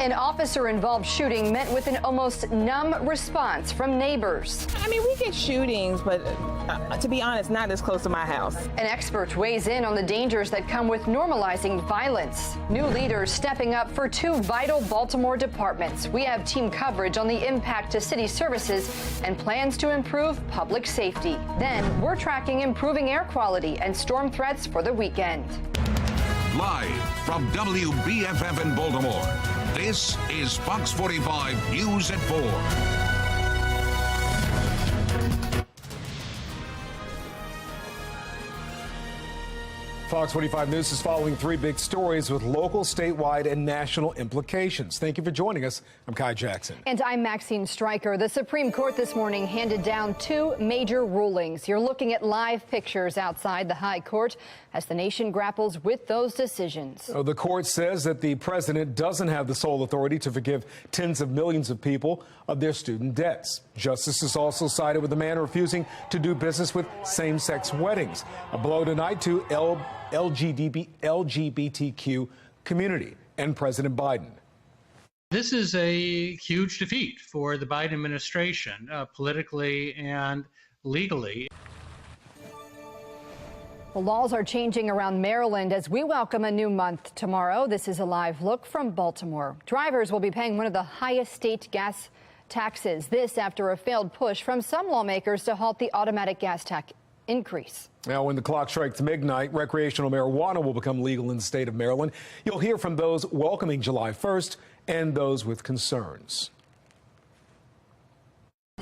An officer-involved shooting met with an almost numb response from neighbors. I mean, we get shootings, but to be honest, not as close to my house. An expert weighs in on the dangers that come with normalizing violence. New leaders stepping up for two vital Baltimore departments. We have team coverage on the impact to city services and plans to improve public safety. Then we're tracking improving air quality and storm threats for the weekend. Live from WBFF in Baltimore, this is Fox 45 News at 4. Fox 45 News is following three big stories with local, statewide, and national implications. Thank you for joining us. I'm Kai Jackson. And I'm Maxine Stryker. The Supreme Court this morning handed down two major rulings. You're looking at live pictures outside the High Court as the nation grapples with those decisions. The court says that the president doesn't have the sole authority to forgive tens of millions of people of their student debts. Justices also sided with the man refusing to do business with same-sex weddings. A blow tonight to LGBTQ community and President Biden. This is a huge defeat for the Biden administration, politically and legally. The laws are changing around Maryland as we welcome a new month tomorrow. This is a live look from Baltimore. Drivers will be paying one of the highest state gas taxes. This after a failed push from some lawmakers to halt the automatic gas tax increase. Now, when the clock strikes midnight, recreational marijuana will become legal in the state of Maryland. You'll hear from those welcoming July 1st and those with concerns.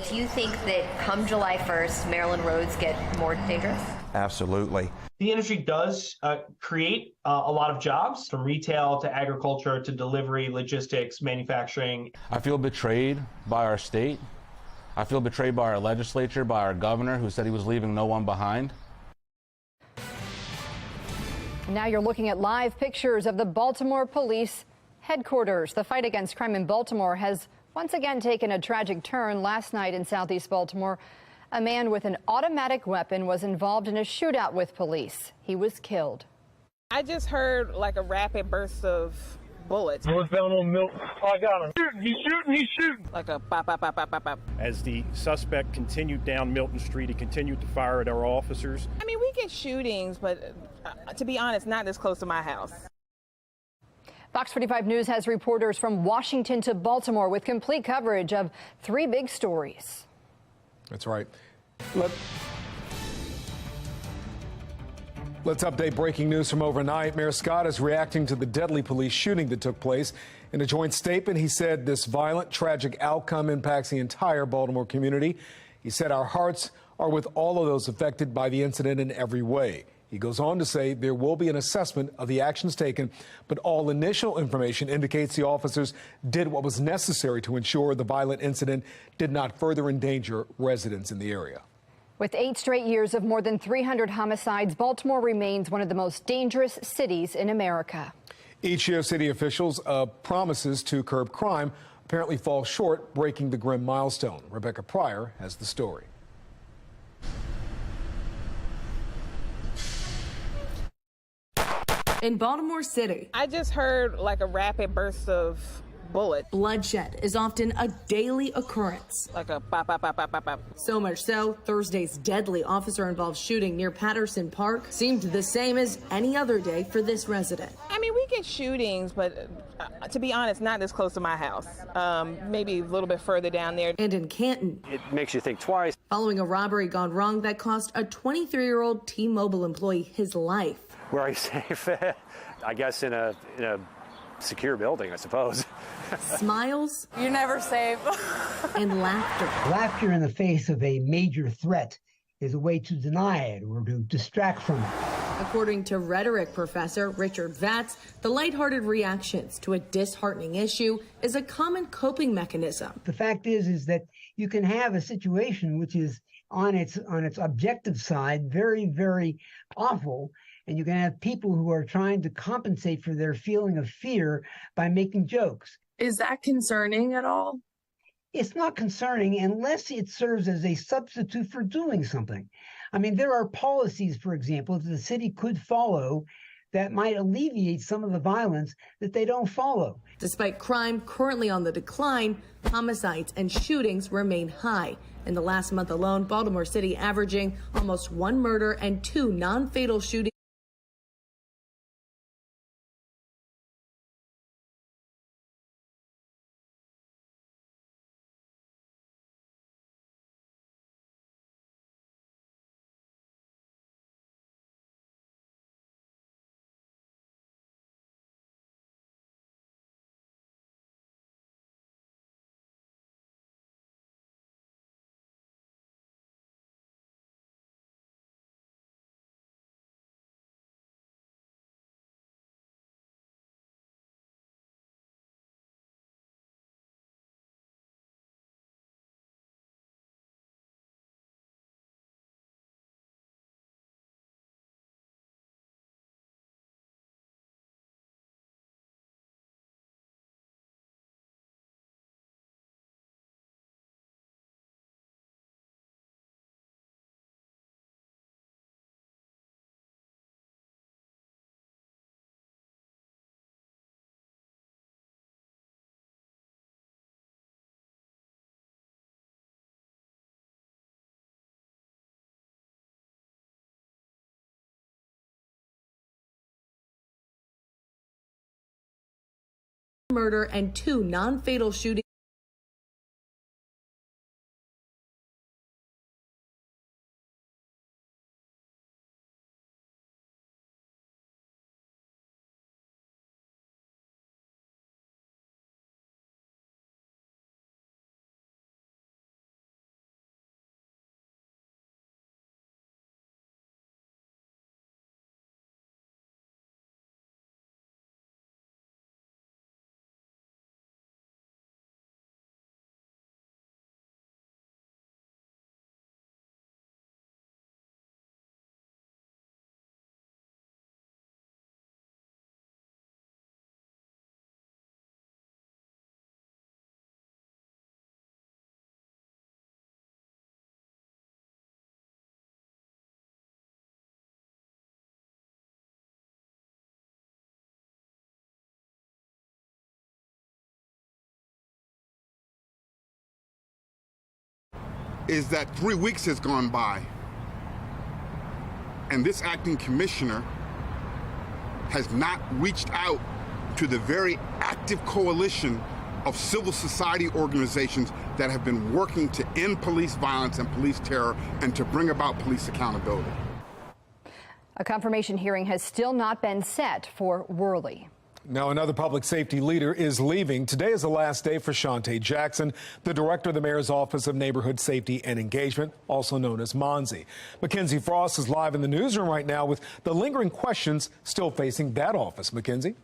Do you think that come July 1st, Maryland roads get more dangerous? Absolutely. The industry does create a lot of jobs, from retail to agriculture to delivery, logistics, manufacturing. I feel betrayed by our state. I feel betrayed by our legislature, by our governor, who said he was leaving no one behind. Now you're looking at live pictures of the Baltimore Police headquarters. The fight against crime in Baltimore has once again taken a tragic turn. Last night in southeast Baltimore, a man with an automatic weapon was involved in a shootout with police. He was killed. I just heard like a rapid burst of bullets. Northbound on Milton. Oh, I got him. He's shooting. Like a pop, pop, pop, pop, pop, pop. As the suspect continued down Milton Street, he continued to fire at our officers. I mean, we get shootings, but to be honest, not as close to my house. Fox 45 News has reporters from Washington to Baltimore with complete coverage of three big stories. That's right. Let's update breaking news from overnight. Mayor Scott is reacting to the deadly police shooting that took place. In a joint statement, he said this violent, tragic outcome impacts the entire Baltimore community. He said our hearts are with all of those affected by the incident in every way. He goes on to say there will be an assessment of the actions taken, but all initial information indicates the officers did what was necessary to ensure the violent incident did not further endanger residents in the area. With 8 straight years of more than 300 homicides, Baltimore remains one of the most dangerous cities in America. Each year, city officials' promises to curb crime apparently fall short, breaking the grim milestone. Rebecca Pryor has the story. In Baltimore City, I just heard like a rapid burst of bullets. Bloodshed is often a daily occurrence. Like a pop, pop, pop, pop, pop, pop. So much so, Thursday's deadly officer-involved shooting near Patterson Park seemed the same as any other day for this resident. I mean, we get shootings, but to be honest, not as close to my house. Maybe a little bit further down there. And in Canton. It makes you think twice. Following a robbery gone wrong that cost a 23-year-old T-Mobile employee his life. Where are you safe? I guess in a secure building, I suppose. Smiles. You're never safe. And laughter. Laughter in the face of a major threat is a way to deny it or to distract from it. According to rhetoric professor Richard Vatz, the lighthearted reactions to a disheartening issue is a common coping mechanism. The fact is that you can have a situation which is on its objective side very, very awful. And you can have people who are trying to compensate for their feeling of fear by making jokes. Is that concerning at all? It's not concerning unless it serves as a substitute for doing something. I mean, there are policies, for example, that the city could follow that might alleviate some of the violence that they don't follow. Despite crime currently on the decline, homicides and shootings remain high. In the last month alone, Baltimore City averaging almost 1 murder and 2 non-fatal shootings. Murder and 2 non-fatal shootings. Is that 3 weeks has gone by and this acting commissioner has not reached out to the very active coalition of civil society organizations that have been working to end police violence and police terror and to bring about police accountability. A confirmation hearing has still not been set for Worley. Now, another public safety leader is leaving. Today is the last day for Shante Jackson, the director of the mayor's office of neighborhood safety and engagement, also known as Monzi. Mackenzie Frost is live in the newsroom right now with the lingering questions still facing that office. Mackenzie?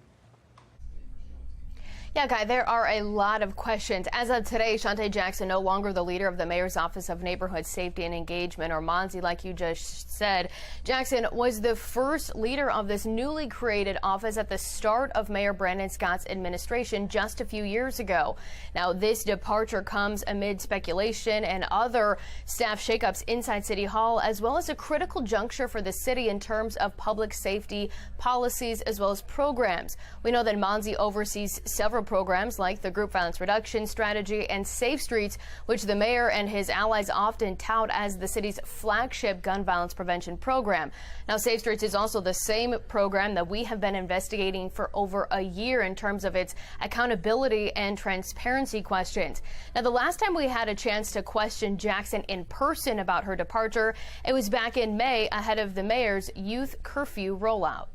Yeah, Guy, there are a lot of questions. As of today, Shante Jackson, no longer the leader of the Mayor's Office of Neighborhood Safety and Engagement, or Monzi, like you just said. Jackson was the first leader of this newly created office at the start of Mayor Brandon Scott's administration just a few years ago. Now, this departure comes amid speculation and other staff shakeups inside City Hall, as well as a critical juncture for the city in terms of public safety policies as well as programs. We know that Monzi oversees several programs like the Group Violence Reduction Strategy and Safe Streets, which the mayor and his allies often tout as the city's flagship gun violence prevention program. Now, Safe Streets is also the same program that we have been investigating for over a year in terms of its accountability and transparency questions. Now, the last time we had a chance to question Jackson in person about her departure, it was back in May ahead of the mayor's youth curfew rollout.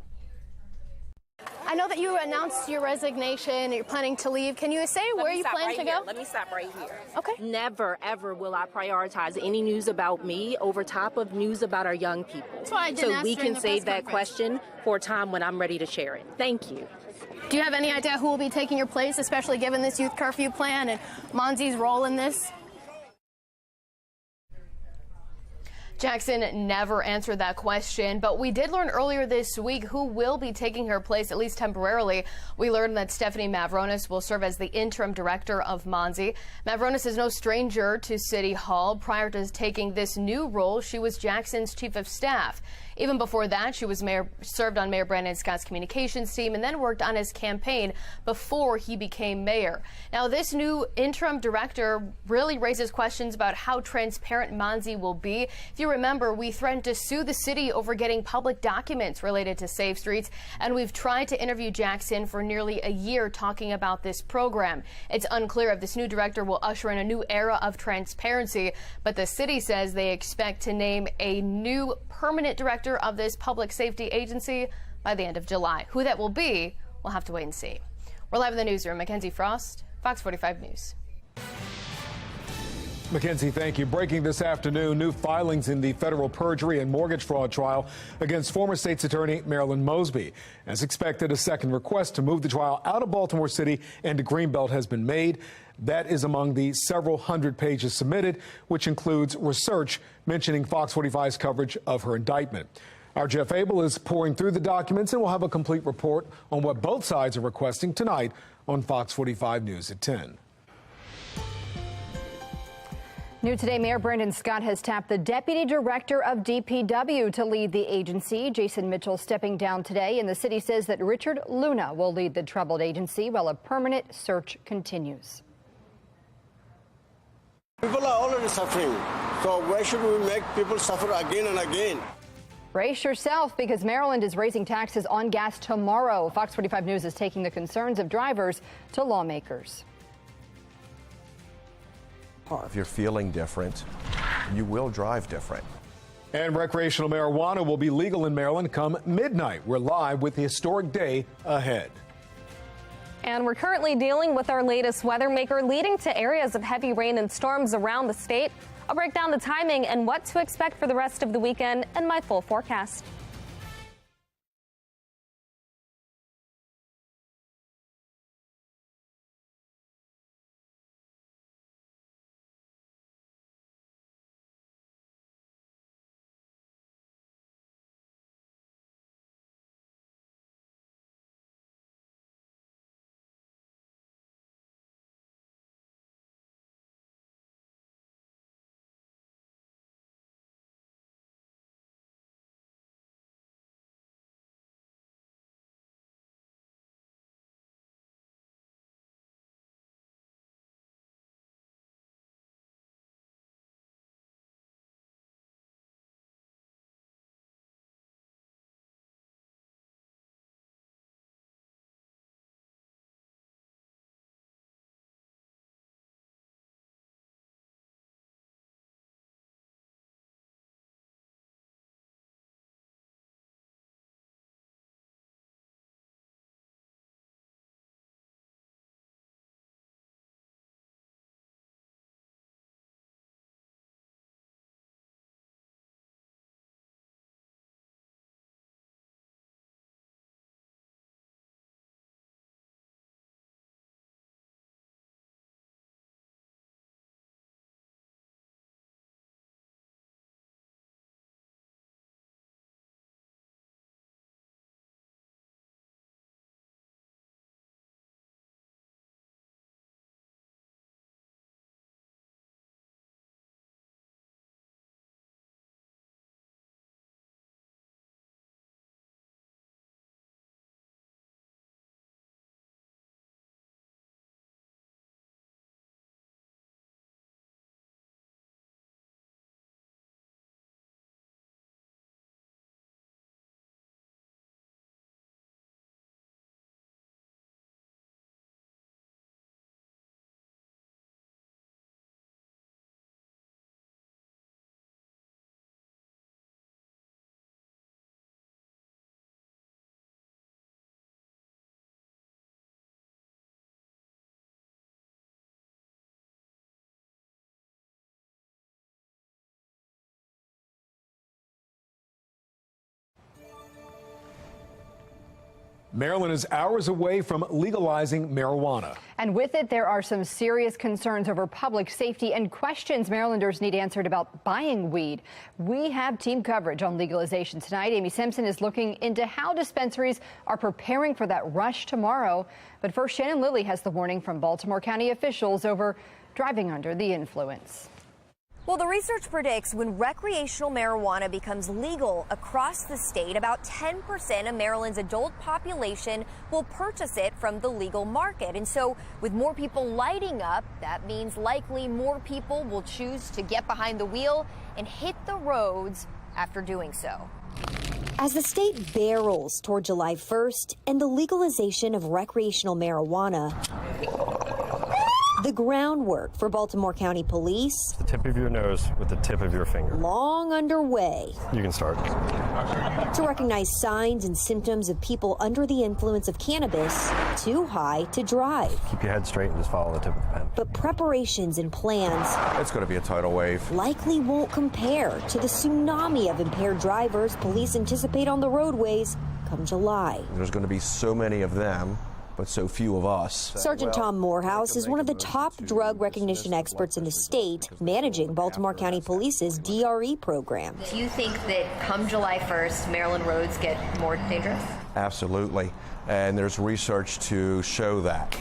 I know that you announced your resignation. You're planning to leave. Can you say where you plan to go? Let me stop right here. Okay. Never, ever will I prioritize any news about me over top of news about our young people. That's why I didn't ask we during can the save press that conference. question for a time when I'm ready to share it. Thank you. Do you have any idea who will be taking your place, especially given this youth curfew plan and Monzi's role in this? Jackson never answered that question, but we did learn earlier this week who will be taking her place, at least temporarily. We learned that Stephanie Mavronis will serve as the interim director of Monsey. Mavronis is no stranger to City Hall. Prior to taking this new role, she was Jackson's chief of staff. Even before that, she was served on Mayor Brandon Scott's communications team and then worked on his campaign before he became mayor. Now, this new interim director really raises questions about how transparent Monsey will be. If you remember, we threatened to sue the city over getting public documents related to Safe Streets, and we've tried to interview Jackson for nearly a year talking about this program. It's unclear if this new director will usher in a new era of transparency, but the city says they expect to name a new permanent director of this public safety agency by the end of July. Who that will be, we'll have to wait and see. We're live in the newsroom. Mackenzie Frost, Fox 45 News. Mackenzie, thank you. Breaking this afternoon, new filings in the federal perjury and mortgage fraud trial against former state's attorney Marilyn Mosby. As expected, a second request to move the trial out of Baltimore City and to Greenbelt has been made. That is among the several hundred pages submitted, which includes research mentioning Fox 45's coverage of her indictment. Our Jeff Abel is pouring through the documents, and we'll have a complete report on what both sides are requesting tonight on Fox 45 News at 10. New today, Mayor Brandon Scott has tapped the deputy director of DPW to lead the agency. Jason Mitchell stepping down today, and the city says that Richard Luna will lead the troubled agency while a permanent search continues. People are already suffering, so why should we make people suffer again and again? Brace yourself, because Maryland is raising taxes on gas tomorrow. Fox 45 News is taking the concerns of drivers to lawmakers. If you're feeling different, you will drive different. And recreational marijuana will be legal in Maryland come midnight. We're live with the historic day ahead. And we're currently dealing with our latest weather maker leading to areas of heavy rain and storms around the state. I'll break down the timing and what to expect for the rest of the weekend and my full forecast. Maryland is hours away from legalizing marijuana. And with it, there are some serious concerns over public safety and questions Marylanders need answered about buying weed. We have team coverage on legalization tonight. Amy Simpson is looking into how dispensaries are preparing for that rush tomorrow. But first, Shannon Lilly has the warning from Baltimore County officials over driving under the influence. Well, the research predicts when recreational marijuana becomes legal across the state, about 10% of Maryland's adult population will purchase it from the legal market. And so with more people lighting up, that means likely more people will choose to get behind the wheel and hit the roads after doing so. As the state barrels toward July 1st and the legalization of recreational marijuana, the groundwork for Baltimore County Police, The tip of your nose with the tip of your finger. long underway You can start. to recognize signs and symptoms of people under the influence of cannabis too high to drive. Keep your head straight and just follow the tip of the pen. But preparations and plans It's going to be a tidal wave. likely won't compare to the tsunami of impaired drivers police anticipate on the roadways come July. There's going to be so many of them, but so few of us. Sergeant Tom Morehouse is one of the top drug recognition experts in the state, managing Baltimore County Police's DRE program. Do you think that come July 1st, Maryland roads get more dangerous? Absolutely. And there's research to show that.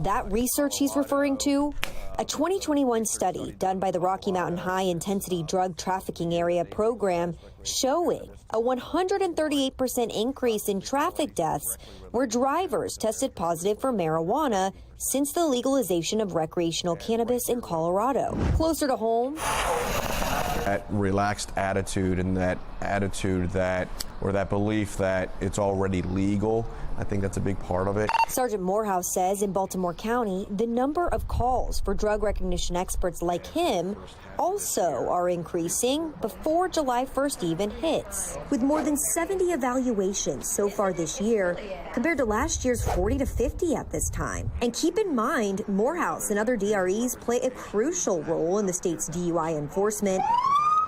That research he's referring to, a 2021 study done by the Rocky Mountain High Intensity Drug Trafficking Area program showing a 138% increase in traffic deaths where drivers tested positive for marijuana since the legalization of recreational cannabis in Colorado. Closer to home, That relaxed attitude and that attitude that, or that belief that it's already legal, I think that's a big part of it. Sergeant Morehouse says in Baltimore County, the number of calls for drug recognition experts like him also are increasing before July 1st even hits. With more than 70 evaluations so far this year, compared to last year's 40 to 50 at this time. And keep in mind, Morehouse and other DREs play a crucial role in the state's DUI enforcement.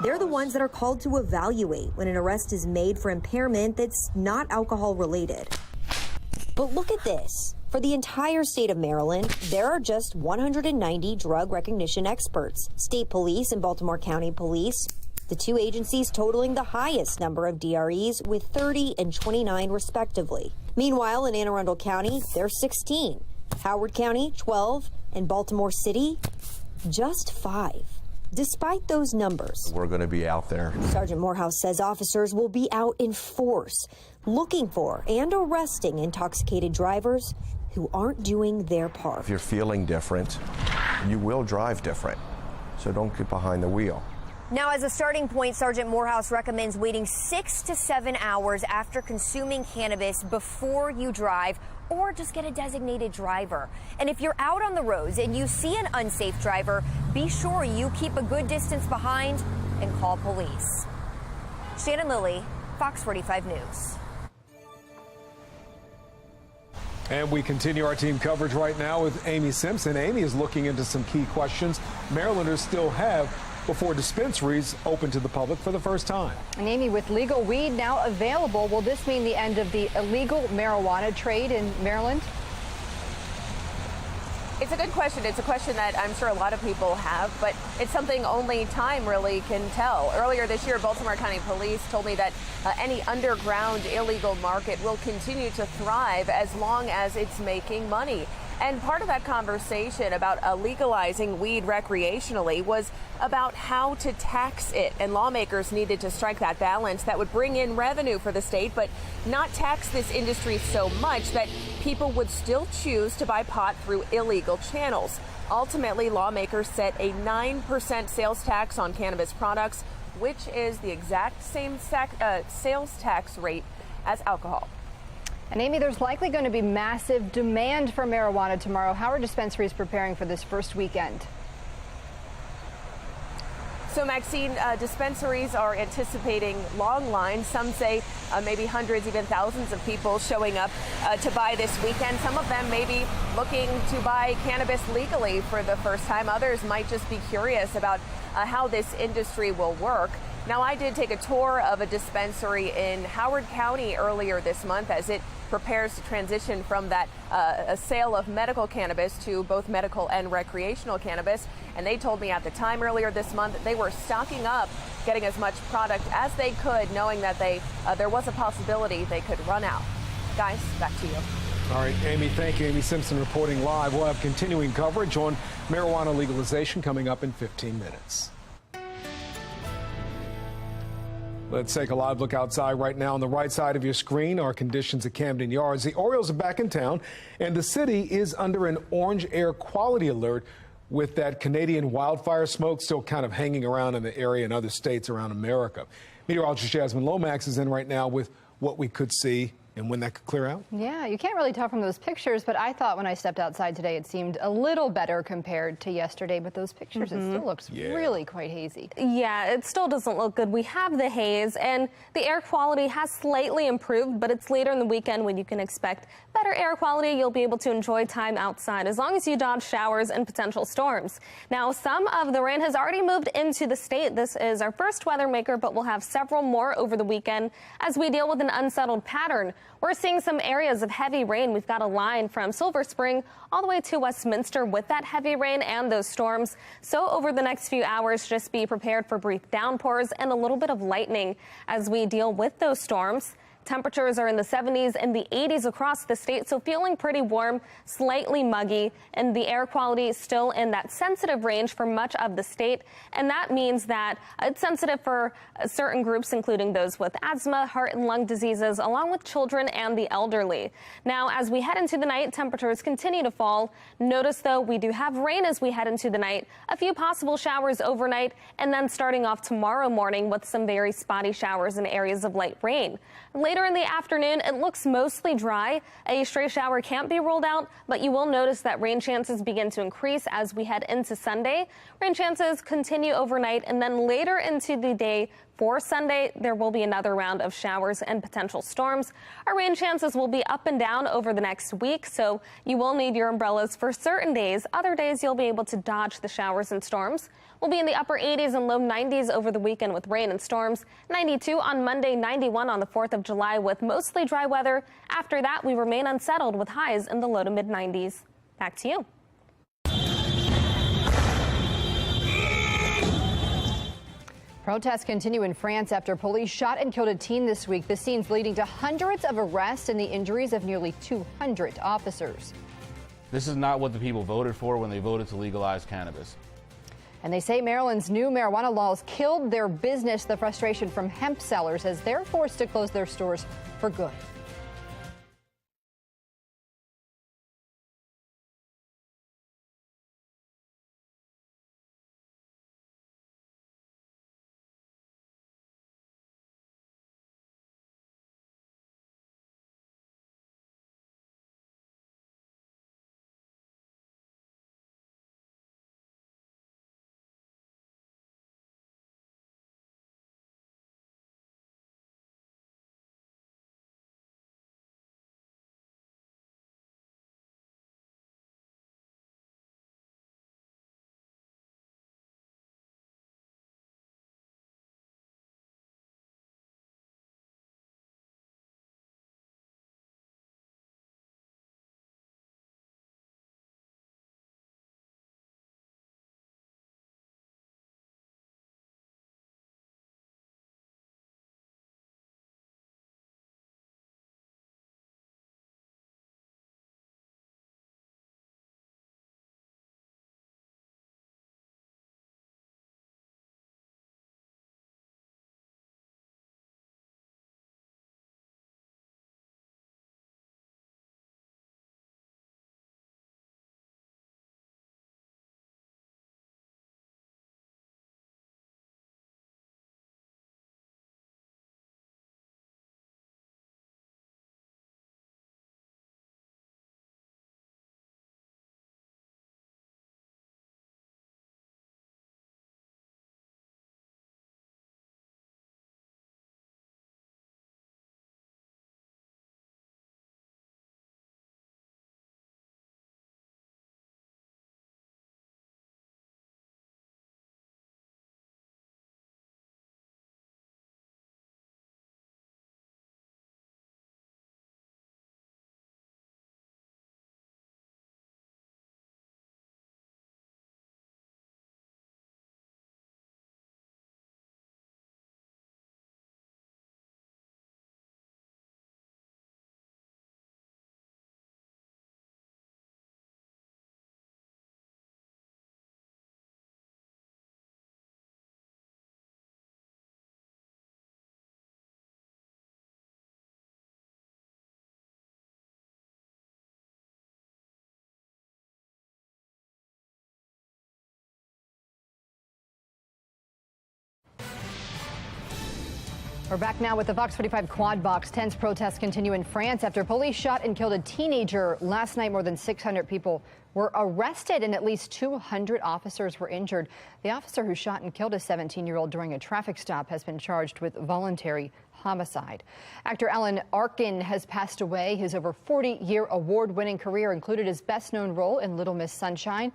They're the ones that are called to evaluate when an arrest is made for impairment that's not alcohol related. But look at this. For the entire state of Maryland, there are just 190 drug recognition experts. State Police and Baltimore County Police, the two agencies totaling the highest number of DREs with 30 and 29 respectively. Meanwhile, in Anne Arundel County, there's 16. Howard County, 12. And Baltimore City, just 5. Despite those numbers, We're going to be out there. Sergeant Morehouse says officers will be out in force, looking for and arresting intoxicated drivers who aren't doing their part. If you're feeling different, you will drive different. So don't get behind the wheel. Now, as a starting point, Sergeant Morehouse recommends waiting 6 to 7 hours after consuming cannabis before you drive, or just get a designated driver. And if you're out on the roads and you see an unsafe driver, be sure you keep a good distance behind and call police. Shannon Lilly, Fox 45 News. And we continue our team coverage right now with Amy Simpson. Amy is looking into some key questions Marylanders still have before dispensaries open to the public for the first time. And Amy, with legal weed now available, will this mean the end of the illegal marijuana trade in Maryland? It's a good question. It's a question that I'm sure a lot of people have, but it's something only time really can tell. Earlier this year, Baltimore County Police told me that any underground illegal market will continue to thrive as long as it's making money. And part of that conversation about legalizing weed recreationally was about how to tax it. And lawmakers needed to strike that balance that would bring in revenue for the state, but not tax this industry so much that people would still choose to buy pot through illegal channels. Ultimately, lawmakers set a 9% sales tax on cannabis products, which is the exact same sales tax rate as alcohol. And Amy, there's likely going to be massive demand for marijuana tomorrow. How are dispensaries preparing for this first weekend? So, Maxine, dispensaries are anticipating long lines. Some say maybe hundreds, even thousands of people showing up to buy this weekend. Some of them may be looking to buy cannabis legally for the first time. Others might just be curious about how this industry will work. Now, I did take a tour of a dispensary in Howard County earlier this month as it prepares to transition from that a sale of medical cannabis to both medical and recreational cannabis. And they told me at the time earlier this month that they were stocking up, getting as much product as they could, knowing that there was a possibility they could run out. Guys, back to you. All right, Amy, thank you. Amy Simpson reporting live. We'll have continuing coverage on marijuana legalization coming up in 15 minutes. Let's take a live look outside right now. On the right side of your screen are conditions at Camden Yards. The Orioles are back in town, and the city is under an orange air quality alert with that Canadian wildfire smoke still kind of hanging around in the area and other states around America. Meteorologist Jasmine Lomax is in right now with what we could see and when that could clear out. Yeah, you can't really tell from those pictures, but I thought when I stepped outside today it seemed a little better compared to yesterday, but those pictures, it still looks really quite hazy. Yeah, it still doesn't look good. We have the haze and the air quality has slightly improved, but it's later in the weekend when you can expect better air quality. You'll be able to enjoy time outside as long as you dodge showers and potential storms. Now, some of the rain has already moved into the state. This is our first weather maker, but we'll have several more over the weekend as we deal with an unsettled pattern. We're seeing some areas of heavy rain. We've got a line from Silver Spring all the way to Westminster with that heavy rain and those storms. So over the next few hours, just be prepared for brief downpours and a little bit of lightning as we deal with those storms. Temperatures are in the 70s and the 80s across the state, so feeling pretty warm, slightly muggy, and the air quality is still in that sensitive range for much of the state. And that means that it's sensitive for certain groups, including those with asthma, heart and lung diseases, along with children and the elderly. Now, as we head into the night, temperatures continue to fall. Notice, though, we do have rain as we head into the night, a few possible showers overnight, and then starting off tomorrow morning with some very spotty showers in areas of light rain. Later in the afternoon, it looks mostly dry. A stray shower can't be ruled out, but you will notice that rain chances begin to increase as we head into Sunday. Rain chances continue overnight, and then later into the day for Sunday, there will be another round of showers and potential storms. Our rain chances will be up and down over the next week, so you will need your umbrellas for certain days. Other days, you'll be able to dodge the showers and storms. We'll be in the upper 80s and low 90s over the weekend with rain and storms. 92 on Monday, 91 on the 4th of July with mostly dry weather. After that, we remain unsettled with highs in the low to mid 90s. Back to you. Protests continue in France after police shot and killed a teen this week. The scenes leading to hundreds of arrests and the injuries of nearly 200 officers. This is not what the people voted for when they voted to legalize cannabis. And they say Maryland's new marijuana laws killed their business. The frustration from hemp sellers as they're forced to close their stores for good. We're back now with the Fox 45 Quad Box. Tense protests continue in France after police shot and killed a teenager. Last night, more than 600 people were arrested and at least 200 officers were injured. The officer who shot and killed a 17-year-old during a traffic stop has been charged with voluntary homicide. Actor Alan Arkin has passed away. His over 40-year award-winning career included his best-known role in Little Miss Sunshine.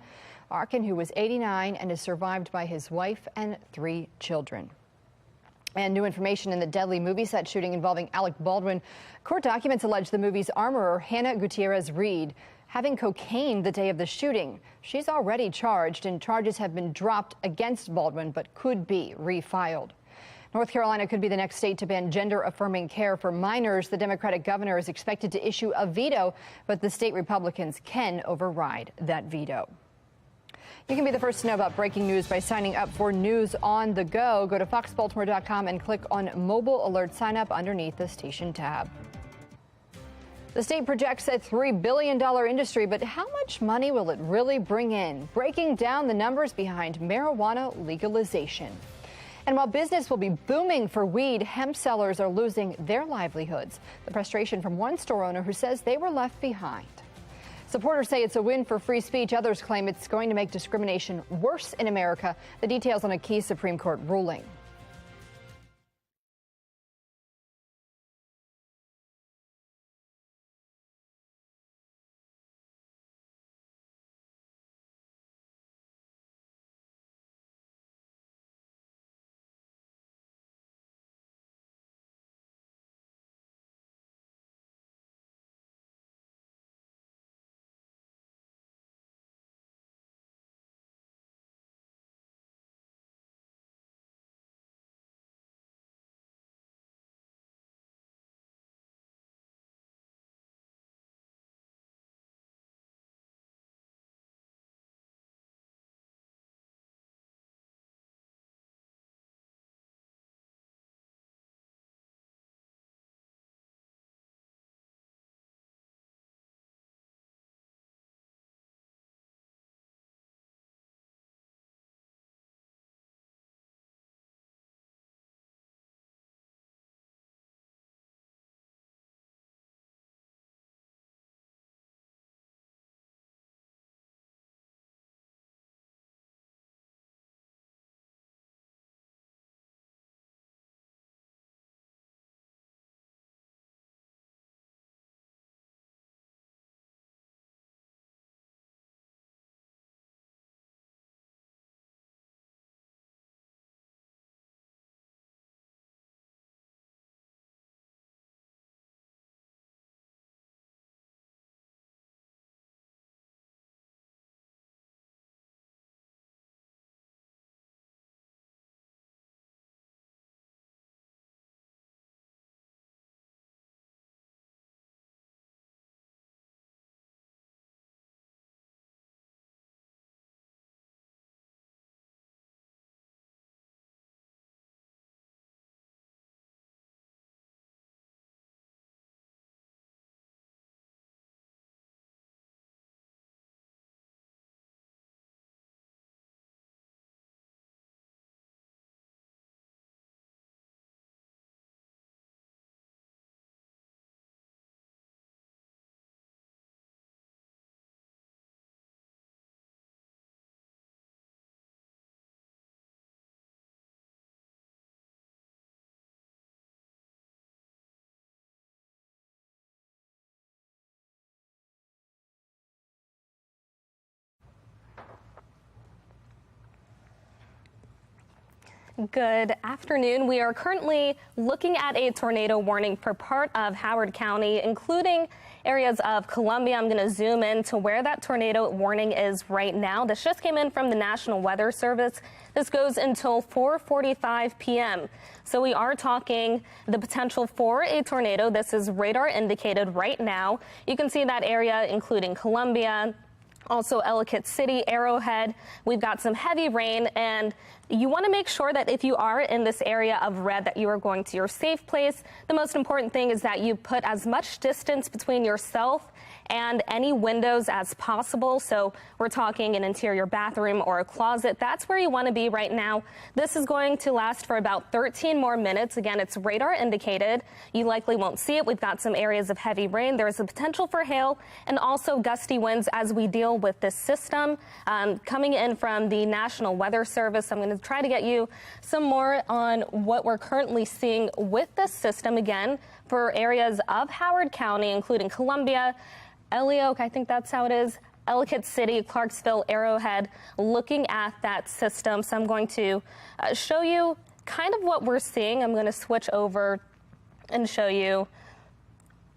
Arkin, who was 89 and is survived by his wife and 3 children. And new information in the deadly movie set shooting involving Alec Baldwin. Court documents allege the movie's armorer, Hannah Gutierrez-Reed, having cocaine the day of the shooting. She's already charged, and charges have been dropped against Baldwin, but could be refiled. North Carolina could be the next state to ban gender-affirming care for minors. The Democratic governor is expected to issue a veto, but the state Republicans can override that veto. You can be the first to know about breaking news by signing up for News on the Go. Go to foxbaltimore.com and click on Mobile Alert Sign Up underneath the station tab. The state projects a $3 billion industry, but how much money will it really bring in? Breaking down the numbers behind marijuana legalization. And while business will be booming for weed, hemp sellers are losing their livelihoods. The frustration from one store owner who says they were left behind. Supporters say it's a win for free speech. Others claim it's going to make discrimination worse in America. The details on a key Supreme Court ruling. Good afternoon. We are currently looking at a tornado warning for part of Howard County, including areas of Columbia. I'm going to zoom in to where that tornado warning is right now. This just came in from the National Weather Service. This goes until 4:45 p.m. So we are talking the potential for a tornado. This is radar indicated right now. You can see that area, including Columbia, also Ellicott City, Arrowhead. We've got some heavy rain, and you want to make sure that if you are in this area of red, that you are going to your safe place. The most important thing is that you put as much distance between yourself and any windows as possible. So we're talking an interior bathroom or a closet. That's where you want to be right now. This is going to last for about 13 more minutes. Again, it's radar indicated. You likely won't see it. We've got some areas of heavy rain. There's a potential for hail and also gusty winds as we deal with this system coming in from the National Weather Service. I'm going to try to get you some more on what we're currently seeing with this system again for areas of Howard County, including Columbia, Ellicott, I think that's how it is, Ellicott City, Clarksville, Arrowhead, looking at that system. So I'm going to show you kind of what we're seeing. I'm going to switch over and show you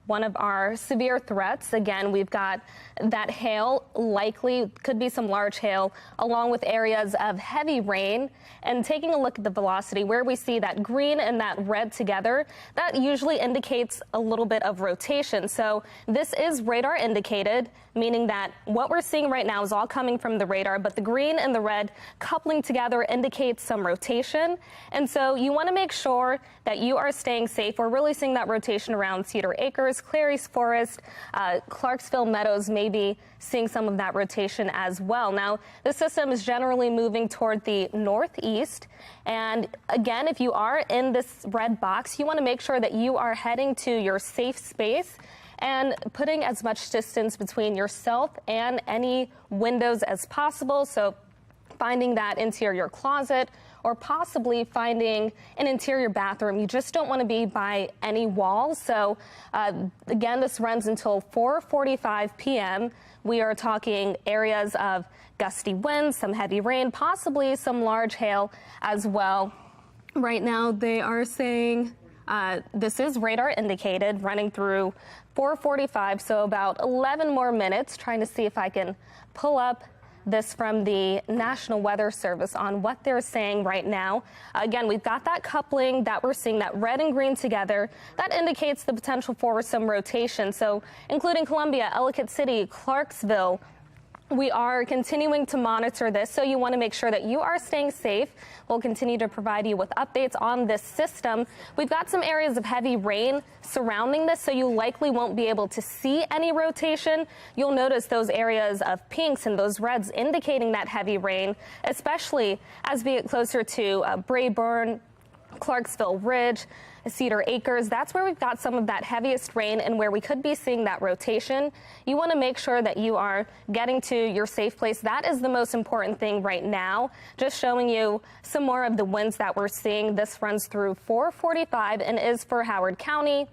one of our severe threats. Again, we've got that hail, likely could be some large hail, along with areas of heavy rain. And taking a look at the velocity, where we see that green and that red together, that usually indicates a little bit of rotation. So this is radar indicated, meaning that what we're seeing right now is all coming from the radar, but the green and the red coupling together indicates some rotation. And so you want to make sure that you are staying safe. We're really seeing that rotation around Cedar Acres, Clary's Forest, Clarksville Meadows, maybe seeing some of that rotation as well. Now, the system is generally moving toward the northeast. And again, if you are in this red box, you want to make sure that you are heading to your safe space and putting as much distance between yourself and any windows as possible. So finding that interior closet or possibly finding an interior bathroom. You just don't want to be by any walls. So again, this runs until 4:45 p.m. We are talking areas of gusty winds, some heavy rain, possibly some large hail as well. Right now, they are saying this is radar indicated, running through 4:45, so about 11 more minutes. Trying to see if I can pull up this from the National Weather Service on what they're saying right now. Again, we've got that coupling that we're seeing, that red and green together. That indicates the potential for some rotation. So including Columbia, Ellicott City, Clarksville, we are continuing to monitor this, so you want to make sure that you are staying safe. We'll continue to provide you with updates on this system. We've got some areas of heavy rain surrounding this, so you likely won't be able to see any rotation. You'll notice those areas of pinks and those reds indicating that heavy rain, especially as we get closer to Brayburn, Clarksville Ridge, Cedar Acres. That's where we've got some of that heaviest rain and where we could be seeing that rotation. You want to make sure that you are getting to your safe place. That is the most important thing right now. Just showing you some more of the winds that we're seeing. This runs through 4:45 and is for Howard County.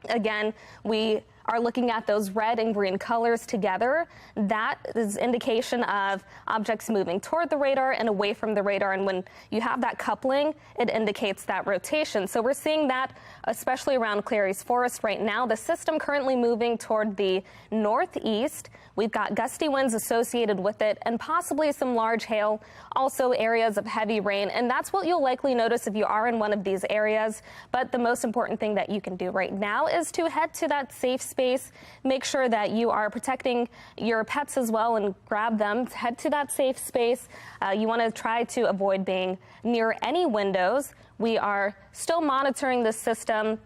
Again, we are looking at those red and green colors together. That is indication of objects moving toward the radar and away from the radar. And when you have that coupling, it indicates that rotation. So we're seeing that especially around Clary's Forest right now. The system currently moving toward the northeast. We've got gusty winds associated with it and possibly some large hail, also areas of heavy rain. And that's what you'll likely notice if you are in one of these areas. But the most important thing that you can do right now is to head to that safe space. Make sure that you are protecting your pets as well and grab them. Head to that safe space. You want to try to avoid being near any windows. We are still monitoring this system.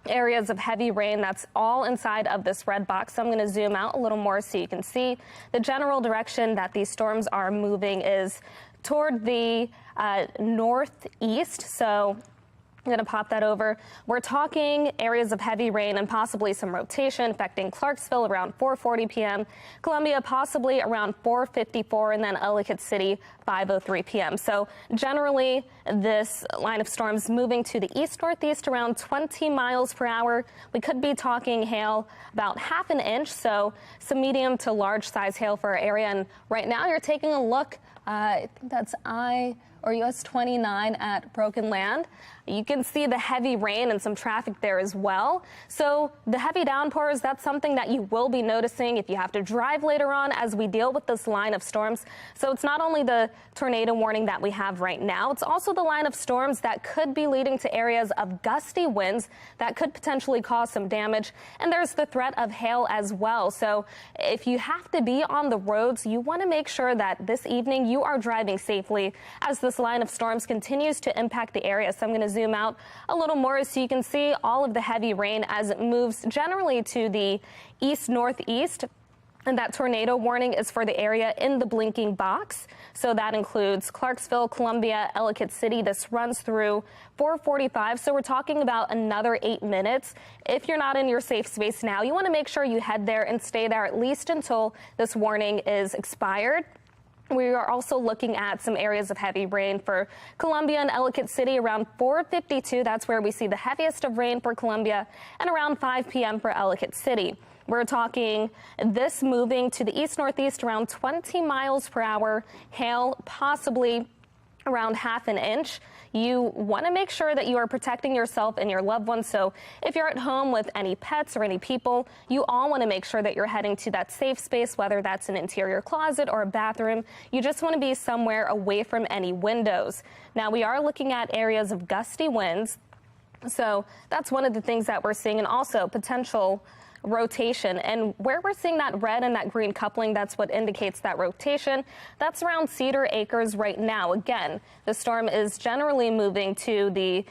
Areas of heavy rain, that's all inside of this red box. So I'm going to zoom out a little more so you can see the general direction that these storms are moving is toward the northeast. So I'm going to pop that over. We're talking areas of heavy rain and possibly some rotation affecting Clarksville around 4:40 p.m., Columbia possibly around 4:54, and then Ellicott City 5:03 p.m. So generally, this line of storms moving to the east-northeast around 20 miles per hour. We could be talking hail about half an inch, so some medium to large size hail for our area. And right now, you're taking a look. I think that's US 29 at Broken Land. You can see the heavy rain and some traffic there as well. So the heavy downpours, that's something that you will be noticing if you have to drive later on as we deal with this line of storms. So it's not only the tornado warning that we have right now, it's also the line of storms that could be leading to areas of gusty winds that could potentially cause some damage. And there's the threat of hail as well. So if you have to be on the roads, you want to make sure that this evening you are driving safely as the this line of storms continues to impact the area. So I'm going to zoom out a little more so you can see all of the heavy rain as it moves generally to the east-northeast. And that tornado warning is for the area in the blinking box. So that includes Clarksville, Columbia, Ellicott City. This runs through 4:45. So we're talking about another 8 minutes. If you're not in your safe space now, you want to make sure you head there and stay there at least until this warning is expired. We are also looking at some areas of heavy rain for Columbia and Ellicott City around 4:52. That's where we see the heaviest of rain for Columbia, and around 5 p.m. for Ellicott City. We're talking this moving to the east-northeast around 20 miles per hour, hail possibly around ½ an inch. You want to make sure that you are protecting yourself and your loved ones. So if you're at home with any pets or any people, you all want to make sure that you're heading to that safe space, whether that's an interior closet or a bathroom. You just want to be somewhere away from any windows. Now, we are looking at areas of gusty winds. So that's one of the things that we're seeing, and also potential rotation. And where we're seeing that red and that green coupling, that's what indicates that rotation. That's around Cedar Acres right now. Again, the storm is generally moving to the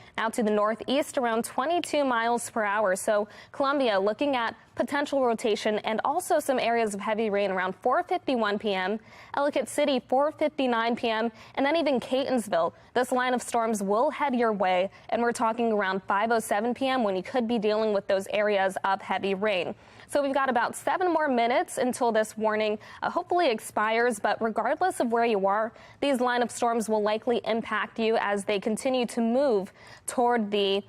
northeast around 22 miles per hour. So Columbia looking at potential rotation, and also some areas of heavy rain around 4:51 p.m., Ellicott City 4:59 p.m., and then even Catonsville. This line of storms will head your way, and we're talking around 5:07 p.m. when you could be dealing with those areas of heavy rain. So we've got about 7 more minutes until this warning hopefully expires, but regardless of where you are, these line of storms will likely impact you as they continue to move toward the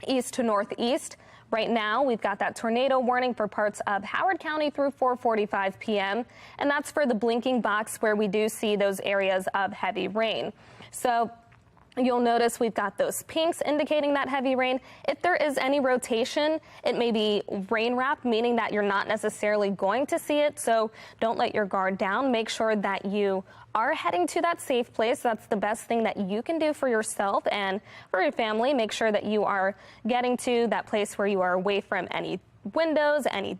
east to northeast. Right now, we've got that tornado warning for parts of Howard County through 4:45 p.m., and that's for the blinking box where we do see those areas of heavy rain. So you'll notice we've got those pinks indicating that heavy rain. If there is any rotation, it may be rain wrap, meaning that you're not necessarily going to see it. So don't let your guard down. Make sure that you are heading to that safe place. That's the best thing that you can do for yourself and for your family. Make sure that you are getting to that place where you are away from any windows, any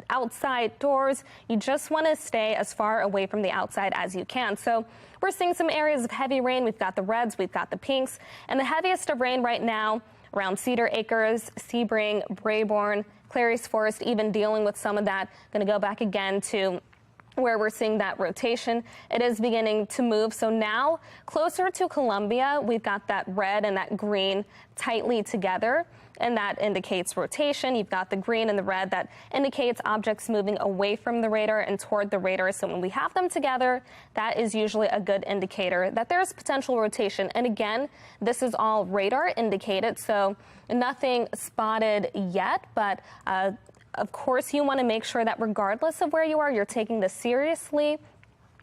outside doors. You just want to stay as far away from the outside as you can. So we're seeing some areas of heavy rain. We've got the reds, we've got the pinks, and the heaviest of rain right now around Cedar Acres, Sebring, Brayborn, Clary's Forest, even dealing with some of that. Going to go back again to where we're seeing that rotation. It is beginning to move. So now closer to Columbia, we've got that red and that green tightly together, and that indicates rotation. You've got the green and the red that indicates objects moving away from the radar and toward the radar. So when we have them together, that is usually a good indicator that there's potential rotation. And again, this is all radar indicated, so nothing spotted yet, but of course, you want to make sure that regardless of where you are, you're taking this seriously.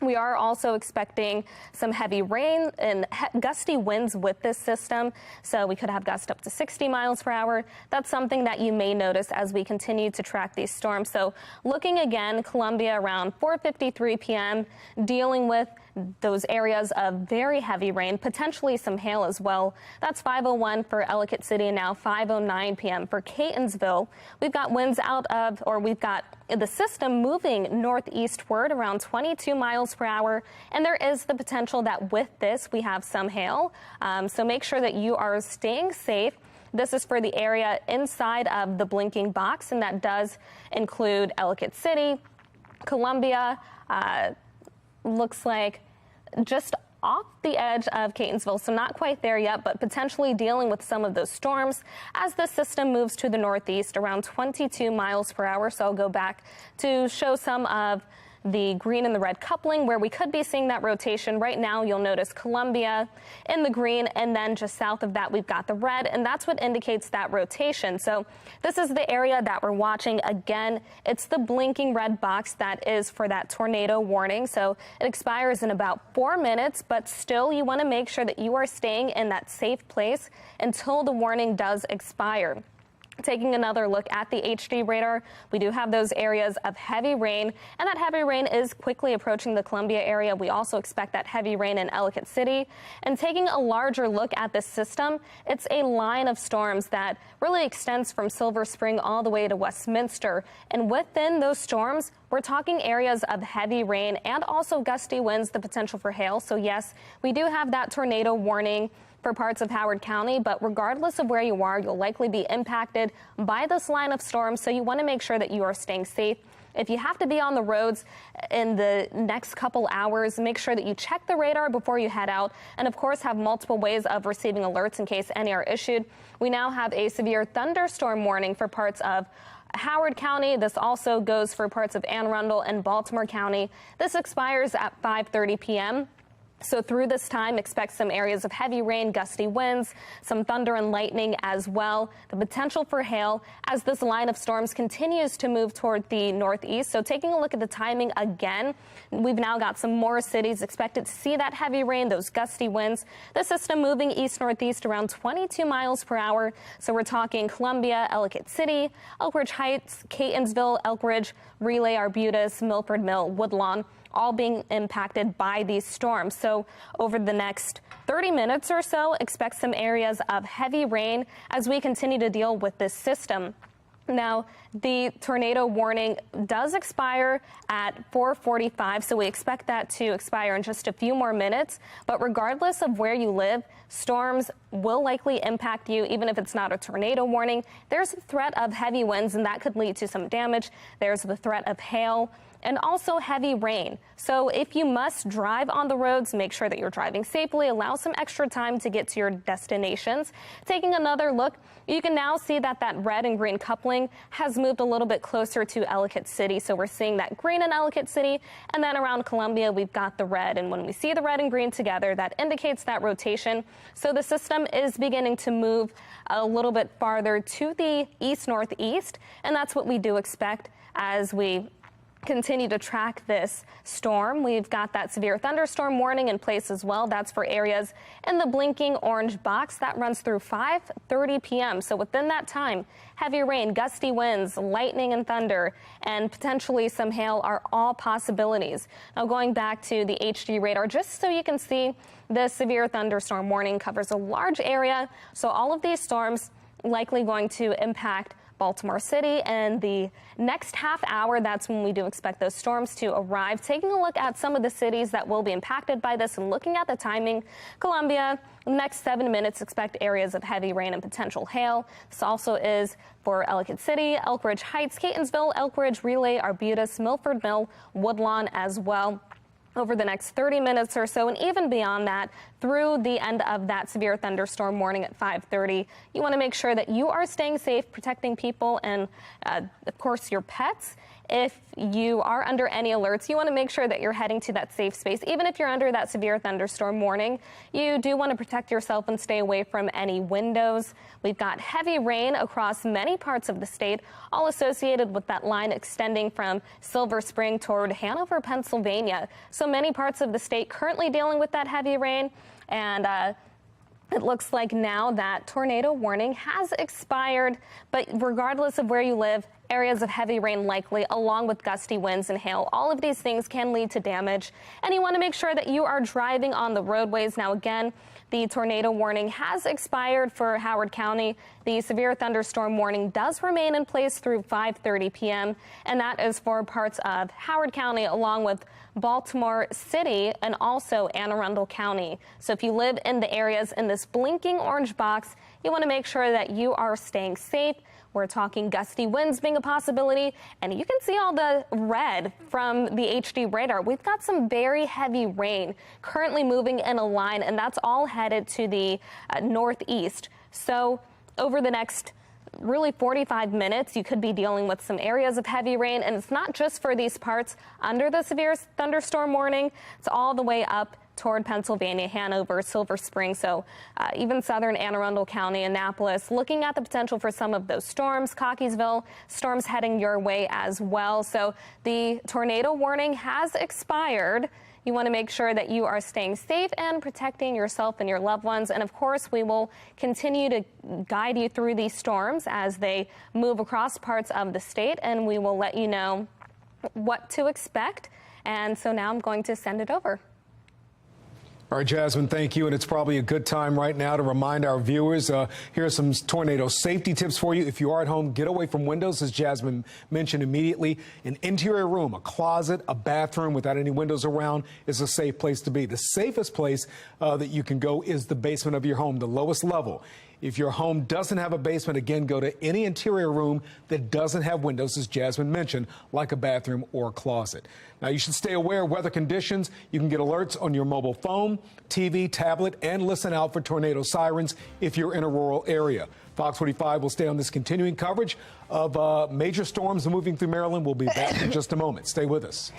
We are also expecting some heavy rain and gusty winds with this system. So we could have gusts up to 60 miles per hour. That's something that you may notice as we continue to track these storms. So looking again, Columbia around 4:53 p.m., dealing with those areas of very heavy rain, potentially some hail as well. That's 5:01 for Ellicott City, and now 5:09 p.m. for Catonsville. We've got winds we've got the system moving northeastward around 22 miles per hour, and there is the potential that with this we have some hail. So make sure that you are staying safe. This is for the area inside of the blinking box, and that does include Ellicott City, Columbia, looks like just off the edge of Catonsville, so not quite there yet, but potentially dealing with some of those storms as the system moves to the northeast around 22 miles per hour. So I'll go back to show some of the green and the red coupling where we could be seeing that rotation. Right now, you'll notice Columbia in the green, and then just south of that, we've got the red, and that's what indicates that rotation. So this is the area that we're watching. Again, it's the blinking red box that is for that tornado warning. So it expires in about 4 minutes, but still you want to make sure that you are staying in that safe place until the warning does expire. Taking another look at the HD radar, we do have those areas of heavy rain, and that heavy rain is quickly approaching the Columbia area. We also expect that heavy rain in Ellicott City. And taking a larger look at this system, it's a line of storms that really extends from Silver Spring all the way to Westminster. And within those storms, we're talking areas of heavy rain and also gusty winds, the potential for hail. So yes, we do have that tornado warning for parts of Howard County, but regardless of where you are, you'll likely be impacted by this line of storms, so you want to make sure that you are staying safe. If you have to be on the roads in the next couple hours, make sure that you check the radar before you head out, and of course have multiple ways of receiving alerts in case any are issued. We now have a severe thunderstorm warning for parts of Howard County. This also goes for parts of Anne Arundel and Baltimore County. This expires at 5:30 p.m. So through this time, expect some areas of heavy rain, gusty winds, some thunder and lightning as well. The potential for hail as this line of storms continues to move toward the northeast. So taking a look at the timing again, we've now got some more cities expected to see that heavy rain, those gusty winds. The system moving east-northeast around 22 miles per hour. So we're talking Columbia, Ellicott City, Elkridge Heights, Catonsville, Elkridge, Relay, Arbutus, Milford Mill, Woodlawn, all being impacted by these storms. So over the next 30 minutes or so, expect some areas of heavy rain as we continue to deal with this system. Now, the tornado warning does expire at 4:45, so we expect that to expire in just a few more minutes. But regardless of where you live, storms will likely impact you, even if it's not a tornado warning. There's a threat of heavy winds, and that could lead to some damage. There's the threat of hail and also heavy rain. So if you must drive on the roads, make sure that you're driving safely. Allow some extra time to get to your destinations. Taking another look, you can now see that that red and green coupling has moved a little bit closer to Ellicott City. So we're seeing that green in Ellicott City, and then around Columbia, we've got the red. And when we see the red and green together, that indicates that rotation. So the system is beginning to move a little bit farther to the east-northeast, and that's what we do expect as we continue to track this storm. We've got that severe thunderstorm warning in place as well. That's for areas in the blinking orange box. That runs through 5:30 p.m. So within that time, heavy rain, gusty winds, lightning and thunder, and potentially some hail are all possibilities. Now going back to the HD radar, just so you can see, the severe thunderstorm warning covers a large area. So all of these storms likely going to impact Baltimore City, and the next half hour, that's when we do expect those storms to arrive. Taking a look at some of the cities that will be impacted by this and looking at the timing, Columbia, the next 7 minutes, expect areas of heavy rain and potential hail. This also is for Ellicott City, Elkridge Heights, Catonsville, Elkridge, Relay, Arbutus, Milford Mill, Woodlawn as well. Over the next 30 minutes or so, and even beyond that, through the end of that severe thunderstorm warning at 5:30, you want to make sure that you are staying safe, protecting people and, of course, your pets. If you are under any alerts, you want to make sure that you're heading to that safe space. Even if you're under that severe thunderstorm warning, you do want to protect yourself and stay away from any windows. We've got heavy rain across many parts of the state, all associated with that line extending from Silver Spring toward Hanover, Pennsylvania. So many parts of the state currently dealing with that heavy rain, and it looks like now that tornado warning has expired, but regardless of where you live, areas of heavy rain likely, along with gusty winds and hail. All of these things can lead to damage, and you want to make sure that you are driving on the roadways. Now, again, the tornado warning has expired for Howard County. The severe thunderstorm warning does remain in place through 5:30 p.m., and that is for parts of Howard County, along with Baltimore City and also Anne Arundel County. So if you live in the areas in this blinking orange box, you want to make sure that you are staying safe. We're talking gusty winds being a possibility, and you can see all the red from the HD radar. We've got some very heavy rain currently moving in a line, and that's all headed to the northeast. So over the next really 45 minutes, you could be dealing with some areas of heavy rain, and it's not just for these parts under the severe thunderstorm warning. It's all the way up toward Pennsylvania, Hanover, Silver Spring, so even southern Anne Arundel County, Annapolis, looking at the potential for some of those storms. Cockeysville, storms heading your way as well. So the tornado warning has expired. You want to make sure that you are staying safe and protecting yourself and your loved ones. And of course, we will continue to guide you through these storms as they move across parts of the state, and we will let you know what to expect. And so now I'm going to send it over. All right, Jasmine, thank you. And it's probably a good time right now to remind our viewers, here are some tornado safety tips for you. If you are at home, get away from windows, as Jasmine mentioned immediately. An interior room, a closet, a bathroom without any windows around is a safe place to be. The safest place that you can go is the basement of your home, the lowest level. If your home doesn't have a basement, again, go to any interior room that doesn't have windows, as Jasmine mentioned, like a bathroom or a closet. Now, you should stay aware of weather conditions. You can get alerts on your mobile phone, TV, tablet, and listen out for tornado sirens if you're in a rural area. Fox 45 will stay on this continuing coverage of major storms moving through Maryland. We'll be back in just a moment. Stay with us.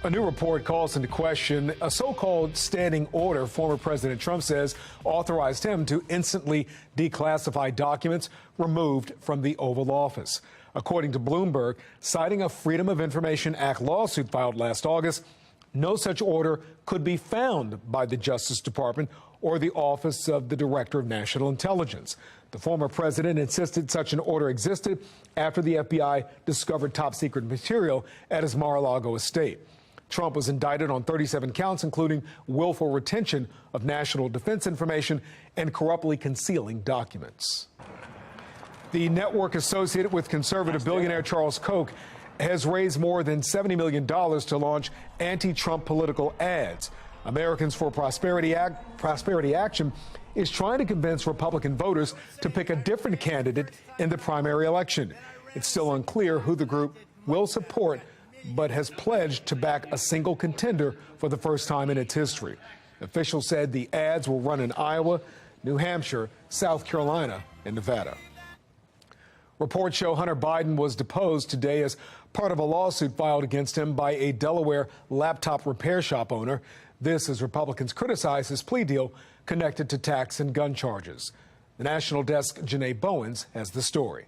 A new report calls into question a so-called standing order former President Trump says authorized him to instantly declassify documents removed from the Oval Office. According to Bloomberg, citing a Freedom of Information Act lawsuit filed last August, no such order could be found by the Justice Department or the Office of the Director of National Intelligence. The former president insisted such an order existed after the FBI discovered top-secret material at his Mar-a-Lago estate. Trump was indicted on 37 counts, including willful retention of national defense information and corruptly concealing documents. The network associated with conservative billionaire Charles Koch has raised more than $70 million to launch anti-Trump political ads. Americans for Prosperity Action is trying to convince Republican voters to pick a different candidate in the primary election. It's still unclear who the group will support, but has pledged to back a single contender for the first time in its history. Officials said the ads will run in Iowa, New Hampshire, South Carolina, and Nevada. Reports show Hunter Biden was deposed today as part of a lawsuit filed against him by a Delaware laptop repair shop owner. This as Republicans criticize his plea deal connected to tax and gun charges. The National Desk, Janae Bowens, has the story.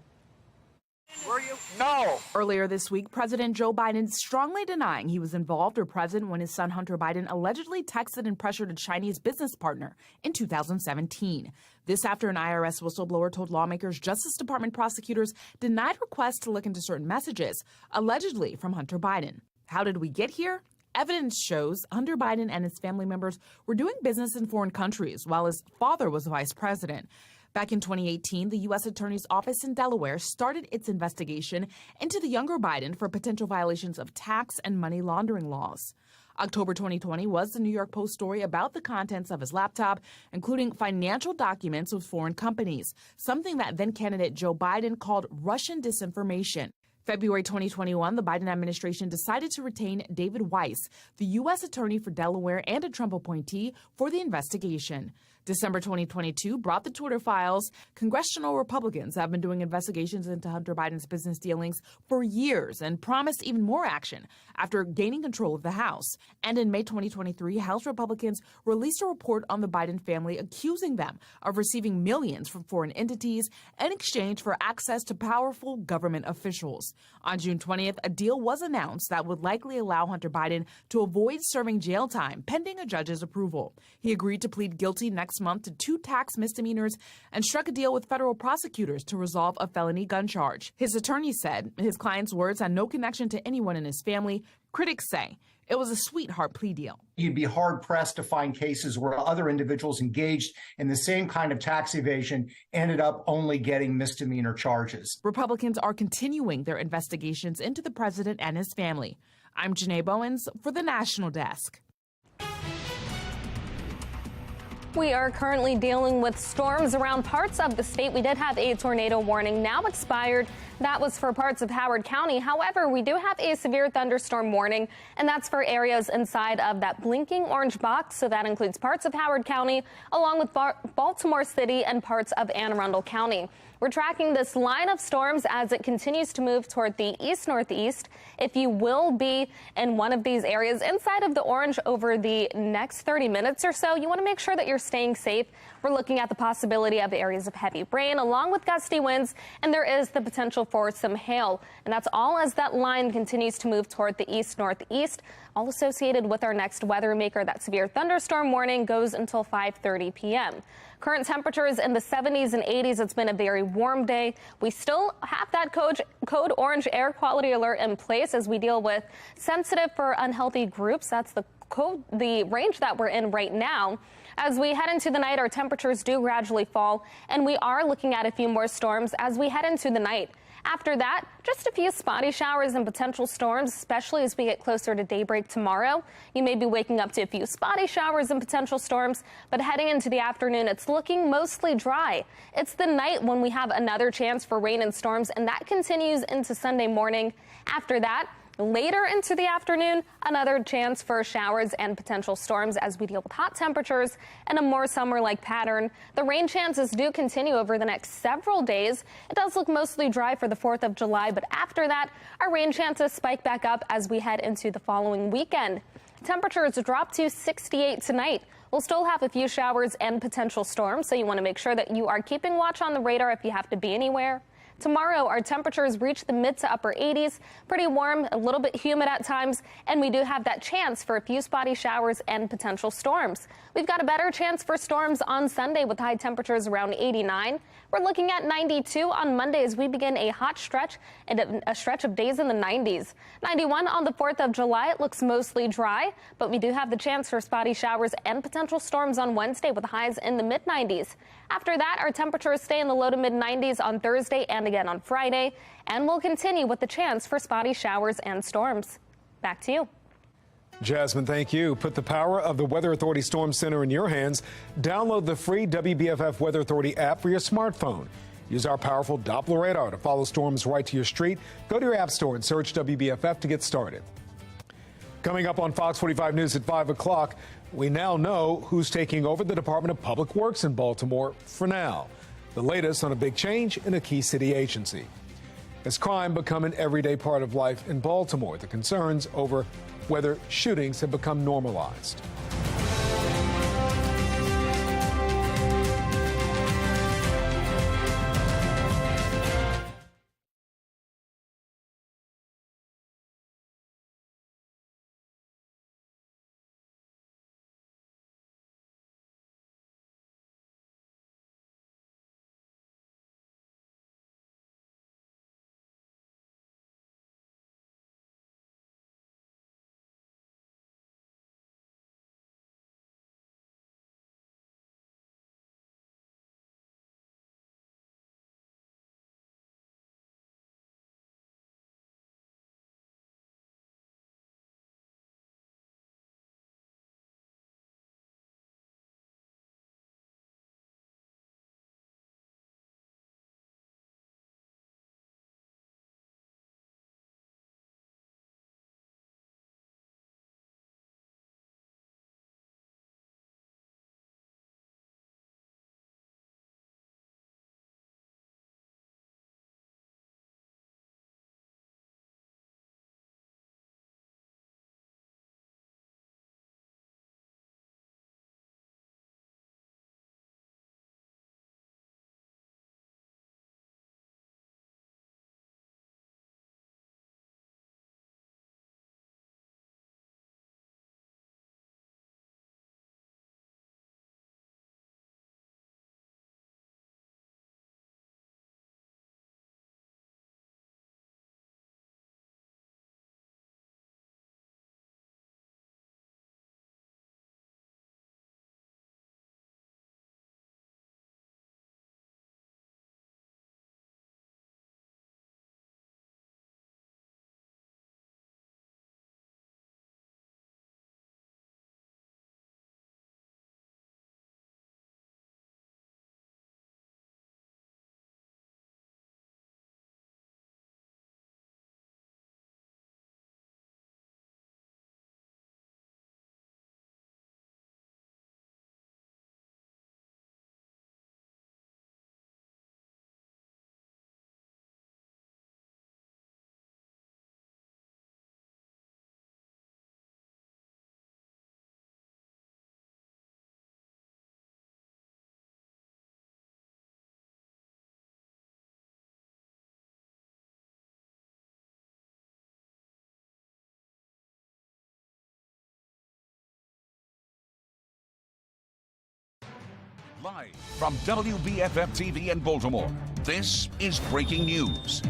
Were you? No. Earlier this week, President Joe Biden strongly denying he was involved or present when his son Hunter Biden allegedly texted and pressured a Chinese business partner in 2017. This after an IRS whistleblower told lawmakers Justice Department prosecutors denied requests to look into certain messages, allegedly from Hunter Biden. How did we get here? Evidence shows Hunter Biden and his family members were doing business in foreign countries while his father was vice president. Back in 2018, the U.S. Attorney's Office in Delaware started its investigation into the younger Biden for potential violations of tax and money laundering laws. October 2020 was the New York Post story about the contents of his laptop, including financial documents with foreign companies, something that then-candidate Joe Biden called Russian disinformation. February 2021, the Biden administration decided to retain David Weiss, the U.S. Attorney for Delaware and a Trump appointee, for the investigation. December 2022 brought the Twitter files. Congressional Republicans have been doing investigations into Hunter Biden's business dealings for years and promised even more action after gaining control of the House. And in May 2023, House Republicans released a report on the Biden family accusing them of receiving millions from foreign entities in exchange for access to powerful government officials. On June 20th, a deal was announced that would likely allow Hunter Biden to avoid serving jail time pending a judge's approval. He agreed to plead guilty next month to 2 tax misdemeanors and struck a deal with federal prosecutors to resolve a felony gun charge. His attorney said his client's words had no connection to anyone in his family. Critics say it was a sweetheart plea deal. You'd be hard-pressed to find cases where other individuals engaged in the same kind of tax evasion ended up only getting misdemeanor charges. Republicans are continuing their investigations into the president and his family. I'm Janae Bowens for the National Desk. We are currently dealing with storms around parts of the state. We did have a tornado warning now expired. That was for parts of Howard County. However, we do have a severe thunderstorm warning, and that's for areas inside of that blinking orange box. So that includes parts of Howard County, along with Baltimore City and parts of Anne Arundel County. We're tracking this line of storms as it continues to move toward the east-northeast. If you will be in one of these areas inside of the orange over the next 30 minutes or so, you want to make sure that you're staying safe. We're looking at the possibility of areas of heavy rain along with gusty winds, and there is the potential for some hail. And that's all as that line continues to move toward the east-northeast, all associated with our next weather maker. That severe thunderstorm warning goes until 5:30 p.m. Current temperatures in the 70s and 80s. It's been a very warm day. We still have that code orange air quality alert in place as we deal with sensitive for unhealthy groups. That's the range that we're in right now. As we head into the night, our temperatures do gradually fall, and we are looking at a few more storms as we head into the night. After that, just a few spotty showers and potential storms, especially as we get closer to daybreak tomorrow. You may be waking up to a few spotty showers and potential storms, but heading into the afternoon, it's looking mostly dry. It's the night when we have another chance for rain and storms, and that continues into Sunday morning. After that, later into the afternoon, another chance for showers and potential storms as we deal with hot temperatures and a more summer-like pattern. The rain chances do continue over the next several days. It does look mostly dry for the 4th of July, but after that, our rain chances spike back up as we head into the following weekend. Temperatures drop to 68 tonight. We'll still have a few showers and potential storms, so you want to make sure that you are keeping watch on the radar if you have to be anywhere. Tomorrow, our temperatures reach the mid to upper 80s, pretty warm, a little bit humid at times, and we do have that chance for a few spotty showers and potential storms. We've got a better chance for storms on Sunday with high temperatures around 89. We're looking at 92 on Monday as we begin a hot stretch and a stretch of days in the 90s. 91 on the 4th of July. It looks mostly dry, but we do have the chance for spotty showers and potential storms on Wednesday with highs in the mid-90s. After that, our temperatures stay in the low to mid-90s on Thursday and again on Friday, and we'll continue with the chance for spotty showers and storms. Back to you. Jasmine, thank you. Put the power of the Weather Authority Storm Center in your hands. Download the free WBFF Weather Authority app for your smartphone. Use our powerful Doppler radar to follow storms right to your street. Go to your app store and search WBFF to get started. Coming up on Fox 45 News at 5 o'clock, we now know who's taking over the Department of Public Works in Baltimore for now. The latest on a big change in a key city agency. Has crime become an everyday part of life in Baltimore? The concerns over whether shootings have become normalized. Live from WBFF TV in Baltimore, this is breaking news.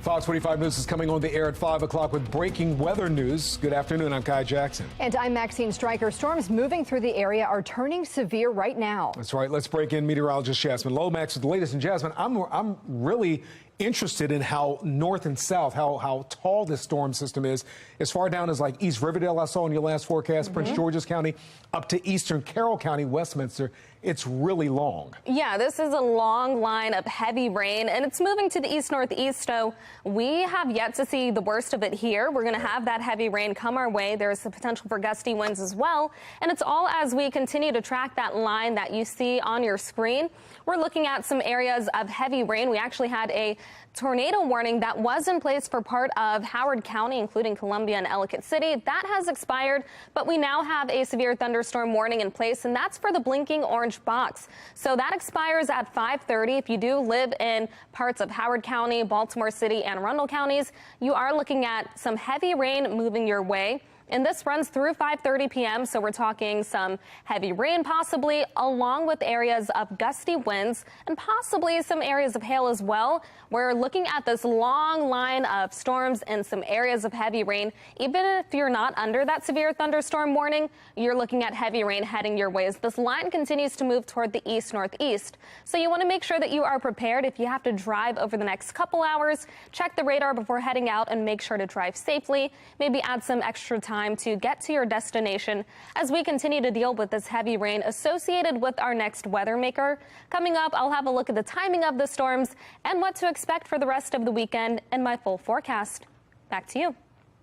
Fox 45 News is coming on the air at 5 o'clock with breaking weather news. Good afternoon, I'm Kai Jackson. And I'm Maxine Stryker. Storms moving through the area are turning severe right now. That's right. Let's break in meteorologist Jasmine Lomax with the latest. And Jasmine, I'm really interested in how north and south, how tall this storm system is. As far down as like East Riverdale, I saw in your last forecast, Prince George's County, up to eastern Carroll County, Westminster. It's really long. Yeah, this is a long line of heavy rain, and it's moving to the east-northeast, so we have yet to see the worst of it here. We're going to have that heavy rain come our way. There's the potential for gusty winds as well, and it's all as we continue to track that line that you see on your screen. We're looking at some areas of heavy rain. We actually had a tornado warning that was in place for part of Howard County, including Columbia and Ellicott City. That has expired, but we now have a severe thunderstorm warning in place, and that's for the blinking orange box. So that expires at 5:30. If you do live in parts of Howard County, Baltimore City, and Arundel counties, you are looking at some heavy rain moving your way. And this runs through 5:30 p.m., so we're talking some heavy rain possibly, along with areas of gusty winds and possibly some areas of hail as well. We're looking at this long line of storms and some areas of heavy rain. Even if you're not under that severe thunderstorm warning, you're looking at heavy rain heading your way as this line continues to move toward the east-northeast. So you want to make sure that you are prepared if you have to drive over the next couple hours. Check the radar before heading out and make sure to drive safely. Maybe add some extra time to get to your destination as we continue to deal with this heavy rain associated with our next weather maker. Coming up, I'll have a look at the timing of the storms and what to expect for the rest of the weekend in my full forecast. Back to you.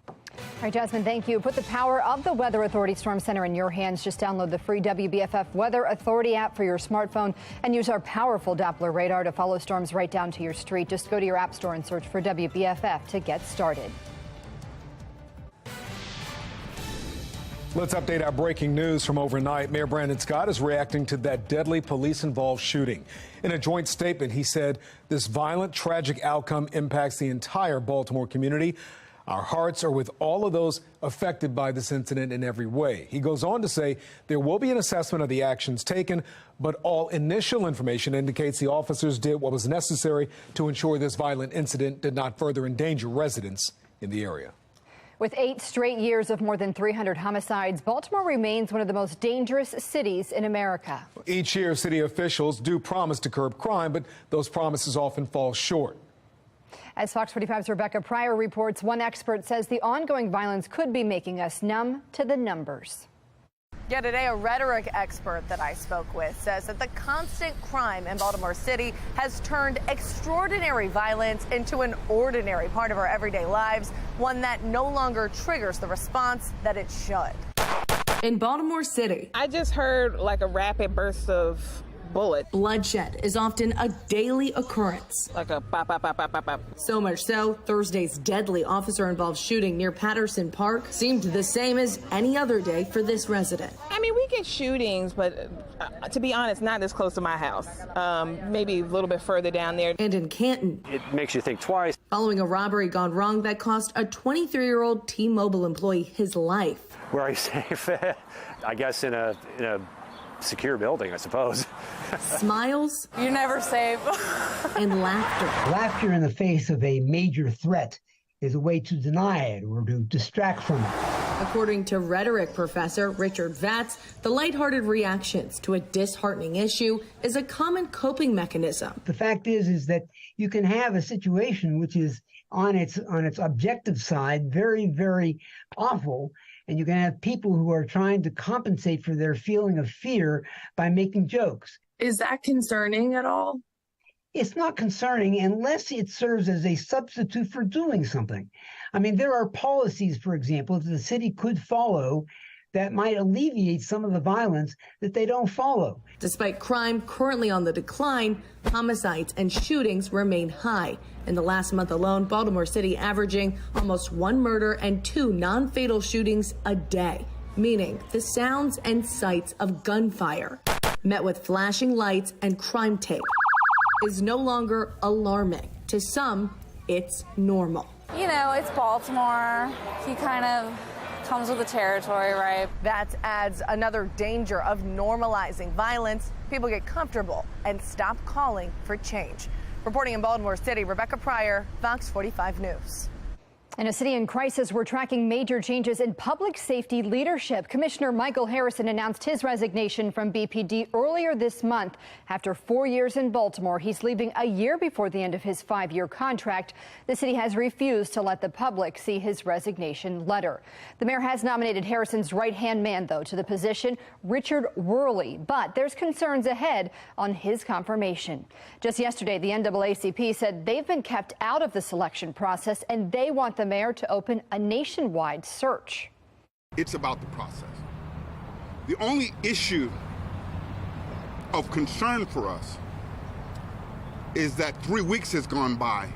All right, Jasmine, thank you. Put the power of the Weather Authority Storm Center in your hands. Just download the free WBFF Weather Authority app for your smartphone and use our powerful Doppler radar to follow storms right down to your street. Just go to your app store and search for WBFF to get started. Let's update our breaking news from overnight. Mayor Brandon Scott is reacting to that deadly police-involved shooting. In a joint statement, he said this violent, tragic outcome impacts the entire Baltimore community. Our hearts are with all of those affected by this incident in every way. He goes on to say there will be an assessment of the actions taken, but all initial information indicates the officers did what was necessary to ensure this violent incident did not further endanger residents in the area. With 8 straight years of more than 300 homicides, Baltimore remains one of the most dangerous cities in America. Each year, city officials do promise to curb crime, but those promises often fall short. As Fox 45's Rebecca Pryor reports, one expert says the ongoing violence could be making us numb to the numbers. Yeah, today a rhetoric expert that I spoke with says that the constant crime in Baltimore City has turned extraordinary violence into an ordinary part of our everyday lives, one that no longer triggers the response that it should. In Baltimore City, I just heard like a rapid burst of bullet. Bloodshed is often a daily occurrence. Like a pop, pop, pop, pop, pop, pop. So much so, Thursday's deadly officer-involved shooting near Patterson Park seemed the same as any other day for this resident. I mean, we get shootings, but to be honest, not this close to my house. Maybe a little bit further down there. And in Canton. It makes you think twice. Following a robbery gone wrong that cost a 23-year-old T-Mobile employee his life. Where are you safe? I guess in a secure building, I suppose. Smiles. You're never safe. And laughter. Laughter in the face of a major threat is a way to deny it or to distract from it. According to rhetoric professor Richard Vatz, the lighthearted reactions to a disheartening issue is a common coping mechanism. The fact is that you can have a situation which is on its objective side very, very awful, and you can have people who are trying to compensate for their feeling of fear by making jokes. Is that concerning at all? It's not concerning unless it serves as a substitute for doing something. I mean, there are policies, for example, that the city could follow that might alleviate some of the violence that they don't follow. Despite crime currently on the decline, homicides and shootings remain high. In the last month alone, Baltimore City averaging almost 1 murder and 2 non-fatal shootings a day, meaning the sounds and sights of gunfire, met with flashing lights and crime tape, is no longer alarming. To some, it's normal. You know, it's Baltimore. He kind of comes with the territory, right? That adds another danger of normalizing violence. People get comfortable and stop calling for change. Reporting in Baltimore City, Rebecca Pryor, Fox 45 News. In a city in crisis, we're tracking major changes in public safety leadership. Commissioner Michael Harrison announced his resignation from BPD earlier this month. After 4 years in Baltimore, he's leaving a year before the end of his 5-year contract. The city has refused to let the public see his resignation letter. The mayor has nominated Harrison's right-hand man, though, to the position, Richard Worley. But there's concerns ahead on his confirmation. Just yesterday, the NAACP said they've been kept out of the selection process and they want the mayor to open a nationwide search. It's about the process. The only issue of concern for us is that 3 weeks has gone by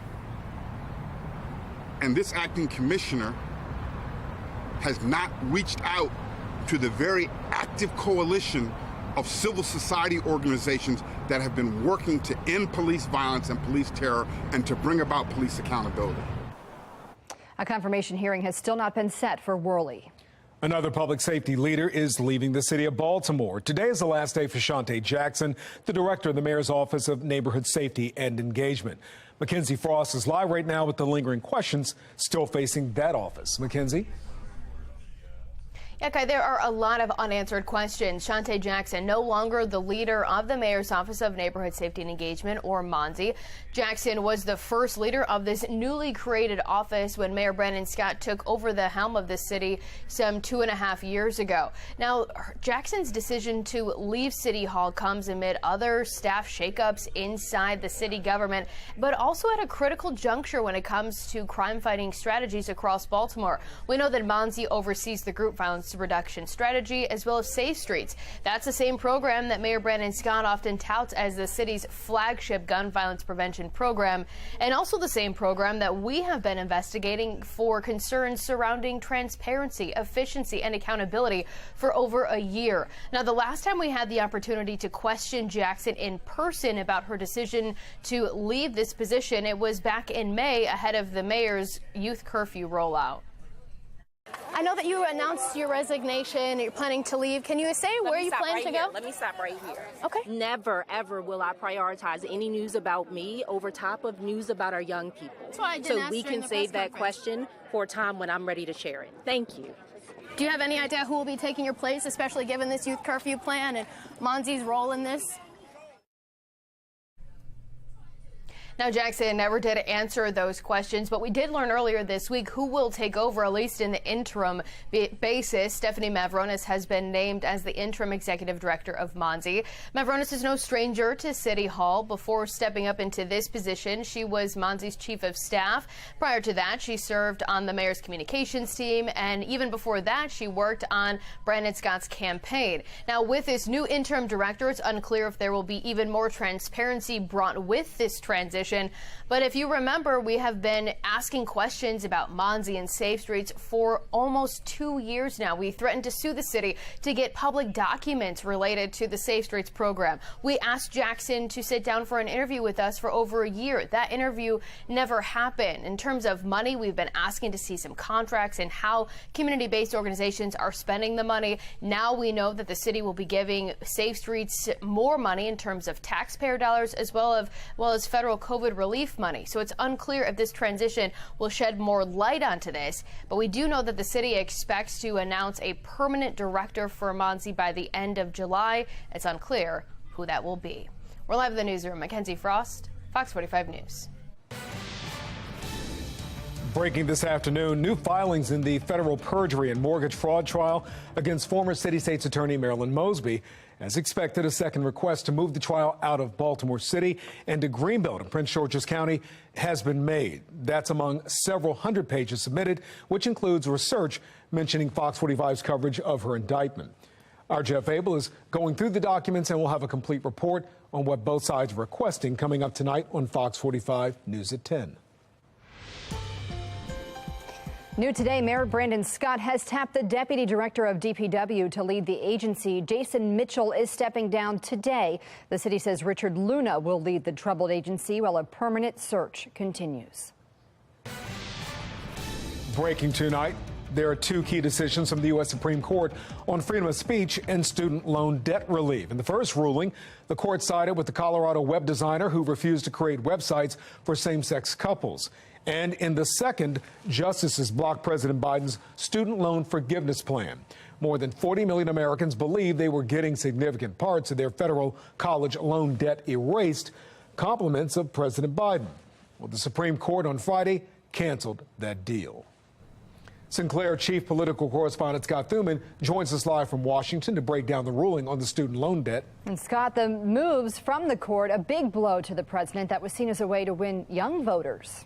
and this acting commissioner has not reached out to the very active coalition of civil society organizations that have been working to end police violence and police terror and to bring about police accountability. A confirmation hearing has still not been set for Worley. Another public safety leader is leaving the city of Baltimore. Today is the last day for Shante Jackson, the director of the mayor's office of neighborhood safety and engagement. Mackenzie Frost is live right now with the lingering questions still facing that office. Mackenzie? Yeah, Kai, there are a lot of unanswered questions. Shante Jackson, no longer the leader of the Mayor's Office of Neighborhood Safety and Engagement, or MONSE. Jackson was the first leader of this newly created office when Mayor Brandon Scott took over the helm of the city some 2.5 years ago. Now, Jackson's decision to leave City Hall comes amid other staff shakeups inside the city government, but also at a critical juncture when it comes to crime-fighting strategies across Baltimore. We know that MONSE oversees the group violence reduction strategy as well as Safe Streets. That's the same program that Mayor Brandon Scott often touts as the city's flagship gun violence prevention program, and also the same program that we have been investigating for concerns surrounding transparency, efficiency, and accountability for over a year. Now, the last time we had the opportunity to question Jackson in person about her decision to leave this position, it was back in May ahead of the mayor's youth curfew rollout. I know that you announced your resignation, you're planning to leave. Can you say where you plan to go? Let me stop right here. Okay. Never, ever will I prioritize any news about me over top of news about our young people. That's why I didn't so ask we during can the save press that conference. question for a time when I'm ready to share it. Thank you. Do you have any idea who will be taking your place, especially given this youth curfew plan and MONSE's role in this? Now, Jackson never did answer those questions, but we did learn earlier this week who will take over, at least in the interim basis. Stephanie Mavronis has been named as the interim executive director of MONSE. Mavronis is no stranger to City Hall. Before stepping up into this position, she was MONSE's chief of staff. Prior to that, she served on the mayor's communications team, and even before that, she worked on Brandon Scott's campaign. Now, with this new interim director, it's unclear if there will be even more transparency brought with this transition. But if you remember, we have been asking questions about MONSE and Safe Streets for almost 2 years now. We threatened to sue the city to get public documents related to the Safe Streets program. We asked Jackson to sit down for an interview with us for over a year. That interview never happened. In terms of money, we've been asking to see some contracts and how community-based organizations are spending the money. Now we know that the city will be giving Safe Streets more money in terms of taxpayer dollars as well as federal COVID relief money. So it's unclear if this transition will shed more light onto this. But we do know that the city expects to announce a permanent director for MONSE by the end of July. It's unclear who that will be. We're live in the newsroom. Mackenzie Frost, Fox 45 News. Breaking this afternoon, new filings in the federal perjury and mortgage fraud trial against former City State's Attorney Marilyn Mosby. As expected, a second request to move the trial out of Baltimore City and to Greenbelt in Prince George's County has been made. That's among several hundred pages submitted, which includes research mentioning Fox 45's coverage of her indictment. Our Jeff Abel is going through the documents, and we'll have a complete report on what both sides are requesting coming up tonight on Fox 45 News at 10. New today, Mayor Brandon Scott has tapped the deputy director of DPW to lead the agency. Jason Mitchell is stepping down today. The city says Richard Luna will lead the troubled agency while a permanent search continues. Breaking tonight, there are two key decisions from the U.S. Supreme Court on freedom of speech and student loan debt relief. In the first ruling, the court sided with the Colorado web designer who refused to create websites for same-sex couples. And in the second, justices blocked President Biden's student loan forgiveness plan. More than 40 million Americans believe they were getting significant parts of their federal college loan debt erased, compliments of President Biden. Well, the Supreme Court on Friday canceled that deal. Sinclair chief political correspondent Scott Thuman joins us live from Washington to break down the ruling on the student loan debt. And Scott, the moves from the court, a big blow to the president that was seen as a way to win young voters.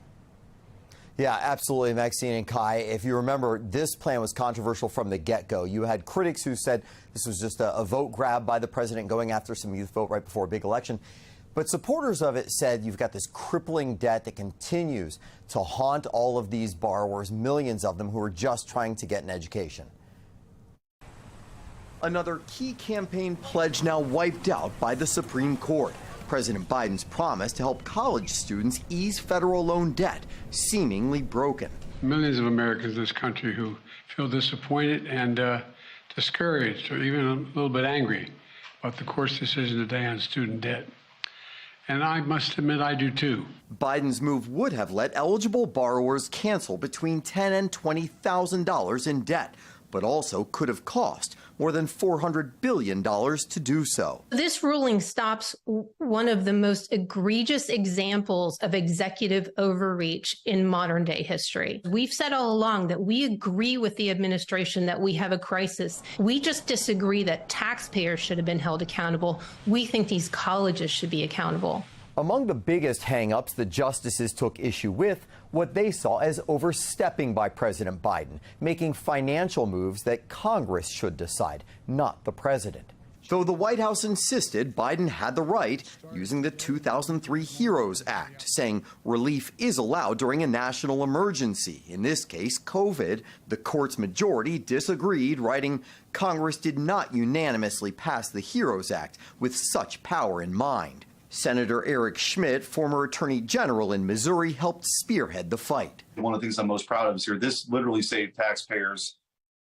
Yeah, absolutely, Maxine and Kai. If you remember, this plan was controversial from the get-go. You had critics who said this was just a vote grab by the president going after some youth vote right before a big election. But supporters of it said you've got this crippling debt that continues to haunt all of these borrowers, millions of them who are just trying to get an education. Another key campaign pledge now wiped out by the Supreme Court. President Biden's promise to help college students ease federal loan debt, seemingly broken. Millions of Americans in this country who feel disappointed and discouraged or even a little bit angry about the court's decision today on student debt. And I must admit, I do too. Biden's move would have let eligible borrowers cancel between $10,000 and $20,000 in debt. but also could have cost more than $400 billion to do so. This ruling stops one of the most egregious examples of executive overreach in modern day history. We've said all along that we agree with the administration that we have a crisis. We just disagree that taxpayers should have been held accountable. We think these colleges should be accountable. Among the biggest hang-ups the justices took issue with, what they saw as overstepping by President Biden, making financial moves that Congress should decide, not the president. Though the White House insisted Biden had the right, using the 2003 HEROES Act, saying relief is allowed during a national emergency, in this case COVID, the court's majority disagreed, writing, Congress did not unanimously pass the HEROES Act with such power in mind. Senator Eric Schmidt, former attorney general in Missouri, helped spearhead the fight. One of the things I'm most proud of is here, this literally saved taxpayers,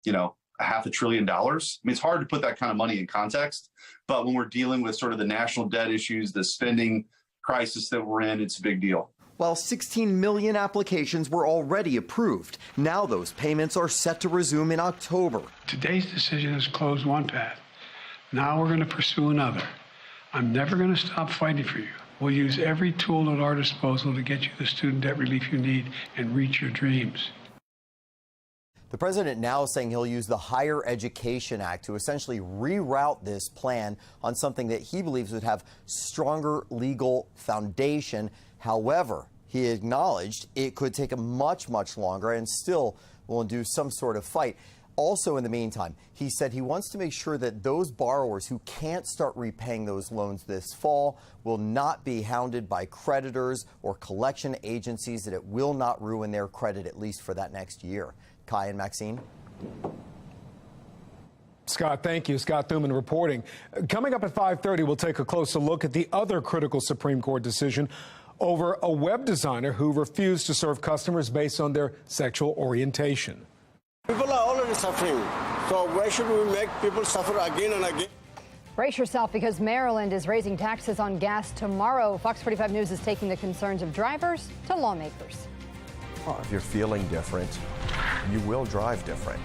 $500 billion. I mean, it's hard to put that kind of money in context, but when we're dealing with sort of the national debt issues, the spending crisis that we're in, it's a big deal. While 16 million applications were already approved, now those payments are set to resume in October. Today's decision has closed one path. Now we're going to pursue another. I'm never going to stop fighting for you. We'll use every tool at our disposal to get you the student debt relief you need and reach your dreams. The president now saying he'll use the Higher Education Act to essentially reroute this plan on something that he believes would have stronger legal foundation. However, he acknowledged it could take a much longer and still will do some sort of fight. Also, in the meantime, he said he wants to make sure that those borrowers who can't start repaying those loans this fall will not be hounded by creditors or collection agencies, that it will not ruin their credit, at least for that next year. Kai and Maxine. Scott, thank you. Scott Thuman reporting. Coming up at 5:30, we'll take a closer look at the other critical Supreme Court decision over a web designer who refused to serve customers based on their sexual orientation. People are already suffering, so why should we make people suffer again and again? Brace yourself, because Maryland is raising taxes on gas tomorrow. Fox 45 News is taking the concerns of drivers to lawmakers. Well, if you're feeling different, you will drive different.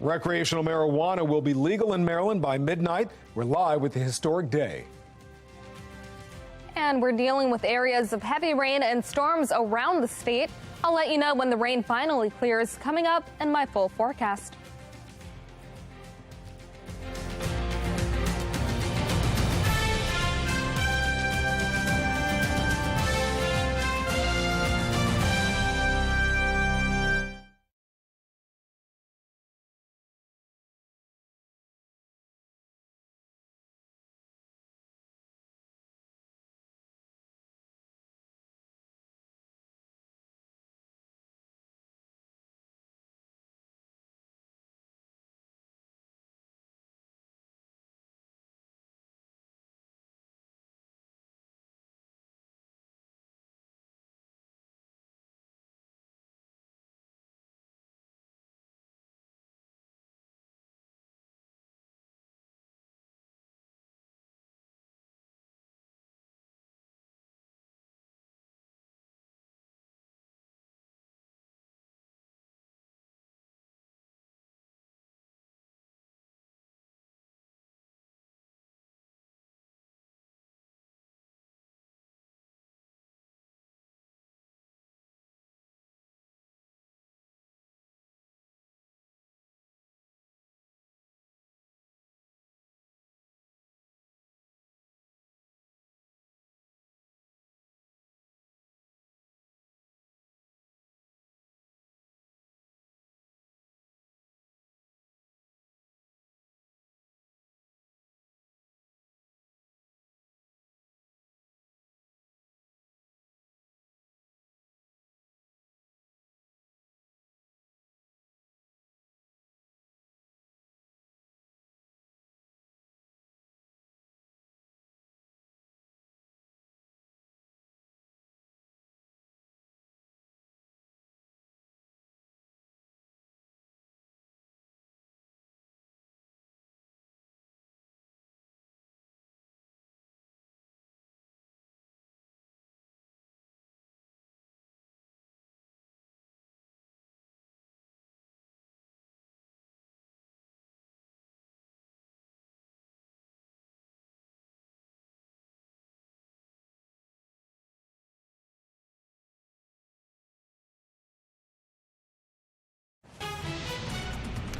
Recreational marijuana will be legal in Maryland by midnight. We're live with the historic day. And we're dealing with areas of heavy rain and storms around the state. I'll let you know when the rain finally clears, coming up in my full forecast.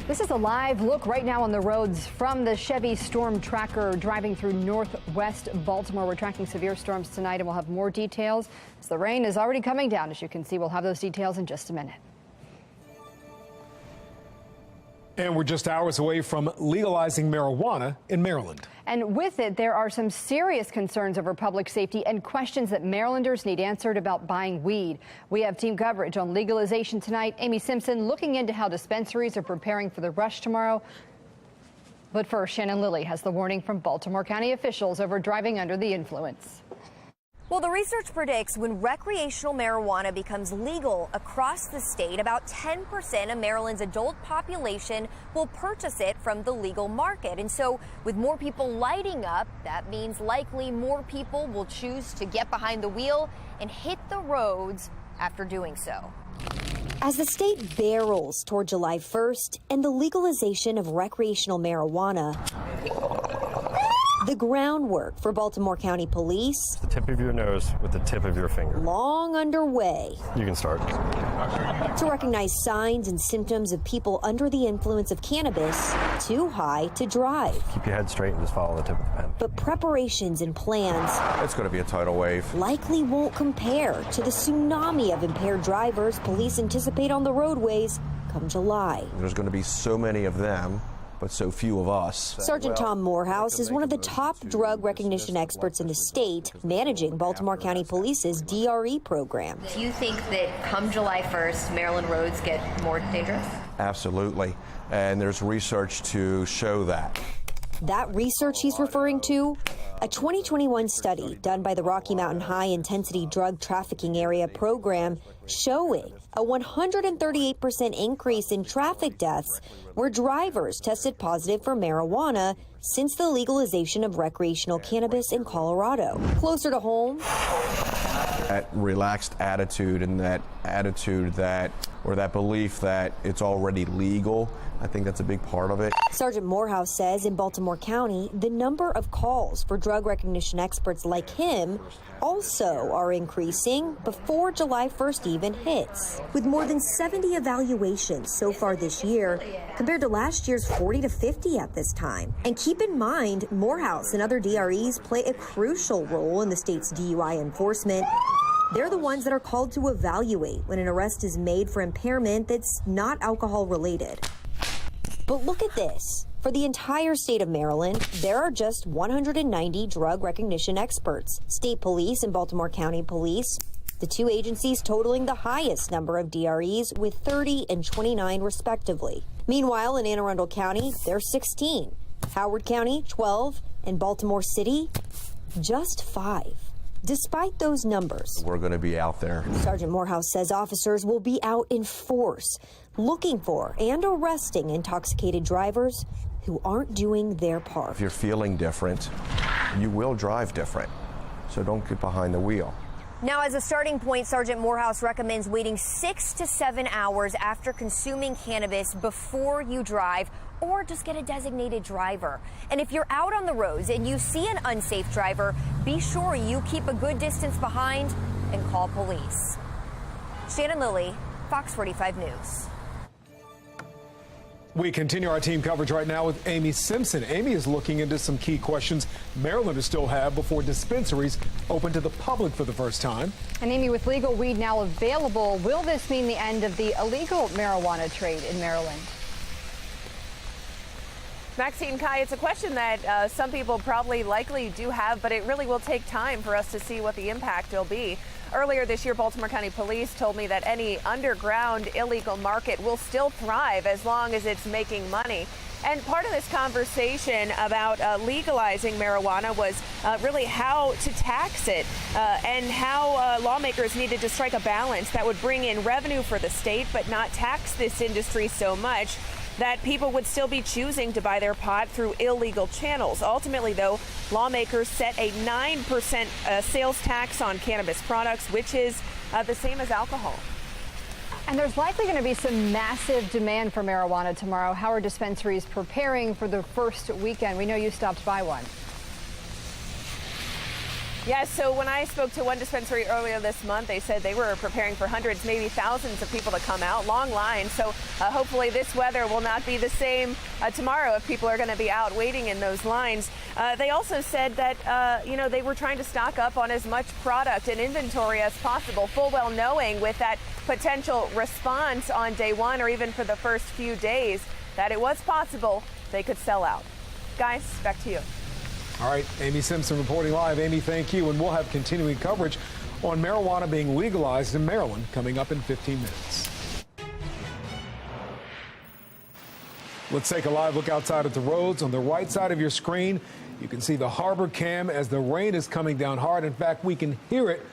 This is a live look right now on the roads from the Chevy Storm Tracker driving through northwest Baltimore. We're tracking severe storms tonight, and we'll have more details as the rain is already coming down. As you can see, we'll have those details in just a minute. And we're just hours away from legalizing marijuana in Maryland. And with it, there are some serious concerns over public safety and questions that Marylanders need answered about buying weed. We have team coverage on legalization tonight. Amy Simpson looking into how dispensaries are preparing for the rush tomorrow. But first, Shannon Lilly has the warning from Baltimore County officials over driving under the influence. Well, the research predicts when recreational marijuana becomes legal across the state, about 10% of Maryland's adult population will purchase it from the legal market. And so with more people lighting up, that means likely more people will choose to get behind the wheel and hit the roads after doing so. As the state barrels toward July 1st and the legalization of recreational marijuana, the groundwork for Baltimore County Police, the tip of your nose with the tip of your finger, long underway. You can start. To recognize signs and symptoms of people under the influence of cannabis, too high to drive. Keep your head straight and just follow the tip of the pen. But preparations and plans It's going to be a tidal wave. likely won't compare to the tsunami of impaired drivers police anticipate on the roadways come July. There's going to be so many of them, but so few of us. Sergeant Tom Morehouse is one of the top drug recognition experts in the state, managing Baltimore County Police's DRE program. Do you think that come July 1st, Maryland roads get more dangerous? Absolutely. And there's research to show that. That research he's referring to, a 2021 study done by the Rocky Mountain High Intensity Drug Trafficking Area program showing a 138% increase in traffic deaths where drivers tested positive for marijuana since the legalization of recreational cannabis in Colorado. Closer to home, That relaxed attitude and that attitude that, or that belief that it's already legal, I think that's a big part of it. Sergeant Morehouse says in Baltimore County, the number of calls for drug recognition experts like him also are increasing before July 1st even hits, with more than 70 evaluations so far this year compared to last year's 40 to 50 at this time. And keep in mind, Morehouse and other DREs play a crucial role in the state's DUI enforcement. They're the ones that are called to evaluate when an arrest is made for impairment that's not alcohol related. But look at this. For the entire state of Maryland, there are just 190 drug recognition experts. State Police and Baltimore County Police, the two agencies totaling the highest number of DREs with 30 and 29 respectively. Meanwhile, in Anne Arundel County, there's 16. Howard County, 12. And Baltimore City, just 5. Despite those numbers, We're going to be out there. Sergeant Morehouse says officers will be out in force, looking for and arresting intoxicated drivers who aren't doing their part. If you're feeling different, you will drive different. So don't get behind the wheel. Now, as a starting point, Sergeant Morehouse recommends waiting 6 to 7 hours after consuming cannabis before you drive, or just get a designated driver. And if you're out on the roads and you see an unsafe driver, be sure you keep a good distance behind and call police. Shannon Lilly, Fox 45 News. We continue our team coverage right now with Amy Simpson. Amy is looking into some key questions Marylanders still have before dispensaries open to the public for the first time. And Amy, with legal weed now available, will this mean the end of the illegal marijuana trade in Maryland? Maxine, Kai, it's a question that some people probably likely do have, but it really will take time for us to see what the impact will be. Earlier this year, Baltimore County Police told me that any underground illegal market will still thrive as long as it's making money. And part of this conversation about legalizing marijuana was really how to tax it and how lawmakers needed to strike a balance that would bring in revenue for the state but not tax this industry so much that people would still be choosing to buy their pot through illegal channels. Ultimately, though, lawmakers set a 9% sales tax on cannabis products, which is the same as alcohol. And there's likely going to be some massive demand for marijuana tomorrow. How are dispensaries preparing for the first weekend? We know you stopped by one. Yes, so when I spoke to one dispensary earlier this month, they said they were preparing for hundreds, maybe thousands of people to come out, long lines. So hopefully this weather will not be the same tomorrow if people are going to be out waiting in those lines. They also said that, they were trying to stock up on as much product and inventory as possible, full well knowing with that potential response on day one or even for the first few days that it was possible they could sell out. Guys, back to you. All right, Amy Simpson reporting live. Amy, thank you. And we'll have continuing coverage on marijuana being legalized in Maryland coming up in 15 minutes. Let's take a live look outside at the roads. On the right side of your screen, you can see the harbor cam as the rain is coming down hard. In fact, we can hear it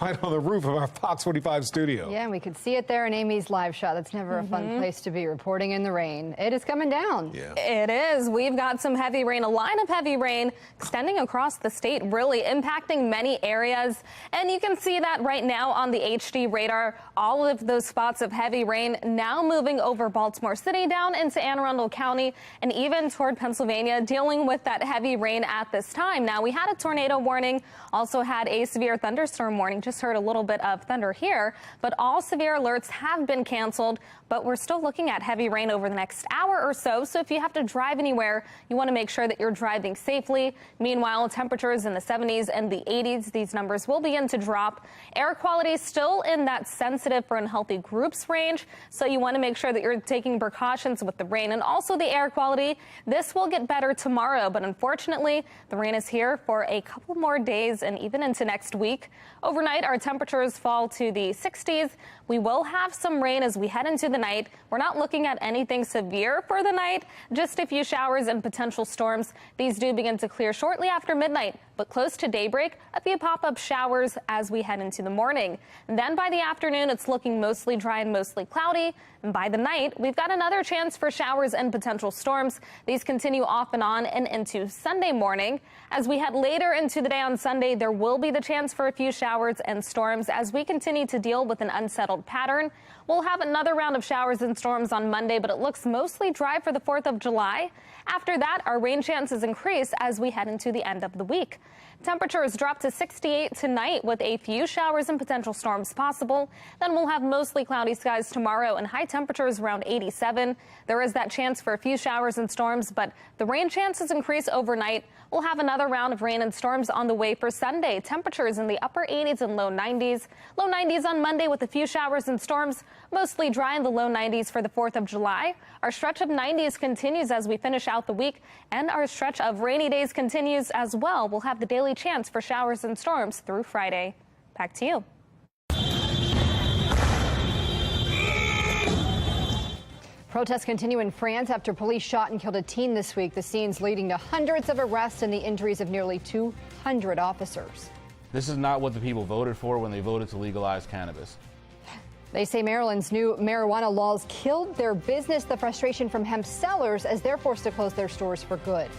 right on the roof of our Fox 45 studio. Yeah, and we could see it there in Amy's live shot. That's never a fun place to be, reporting in the rain. It is coming down. Yeah. It is. We've got some heavy rain, a line of heavy rain extending across the state, really impacting many areas. And you can see that right now on the HD radar, all of those spots of heavy rain now moving over Baltimore City, down into Anne Arundel County, and even toward Pennsylvania, dealing with that heavy rain at this time. Now, we had a tornado warning, also had a severe thunderstorm warning. Just heard a little bit of thunder here, but all severe alerts have been canceled. But we're still looking at heavy rain over the next hour or so. So if you have to drive anywhere, you want to make sure that you're driving safely. Meanwhile, temperatures in the 70s and the 80s, these numbers will begin to drop. Air quality still in that sensitive for unhealthy groups range. So you want to make sure that you're taking precautions with the rain and also the air quality. This will get better tomorrow, but unfortunately, the rain is here for a couple more days and even into next week. Overnight, our temperatures fall to the 60s. We will have some rain as we head into the night. We're not looking at anything severe for the night, just a few showers and potential storms. These do begin to clear shortly after midnight, but close to daybreak, a few pop-up showers as we head into the morning. And then by the afternoon, it's looking mostly dry and mostly cloudy. And by the night, we've got another chance for showers and potential storms. These continue off and on and into Sunday morning. As we head later into the day on Sunday, there will be the chance for a few showers and storms as we continue to deal with an unsettled pattern. We'll have another round of showers and storms on Monday, but it looks mostly dry for the 4th of July. After that, our rain chances increase as we head into the end of the week. Temperatures drop to 68 tonight with a few showers and potential storms possible. Then we'll have mostly cloudy skies tomorrow and high temperatures around 87. There is that chance for a few showers and storms, but the rain chances increase overnight. We'll have another round of rain and storms on the way for Sunday. Temperatures in the upper 80s and low 90s. Low 90s on Monday with a few showers and storms. Mostly dry in the low 90s for the 4th of July. Our stretch of 90s continues as we finish out the week, and our stretch of rainy days continues as well. We'll have the daily chance for showers and storms through Friday. Back to you. Protests continue in France after police shot and killed a teen this week. The scenes leading to hundreds of arrests and the injuries of nearly 200 officers. This is not what the people voted for when they voted to legalize cannabis. They say Maryland's new marijuana laws killed their business, the frustration from hemp sellers as they're forced to close their stores for good.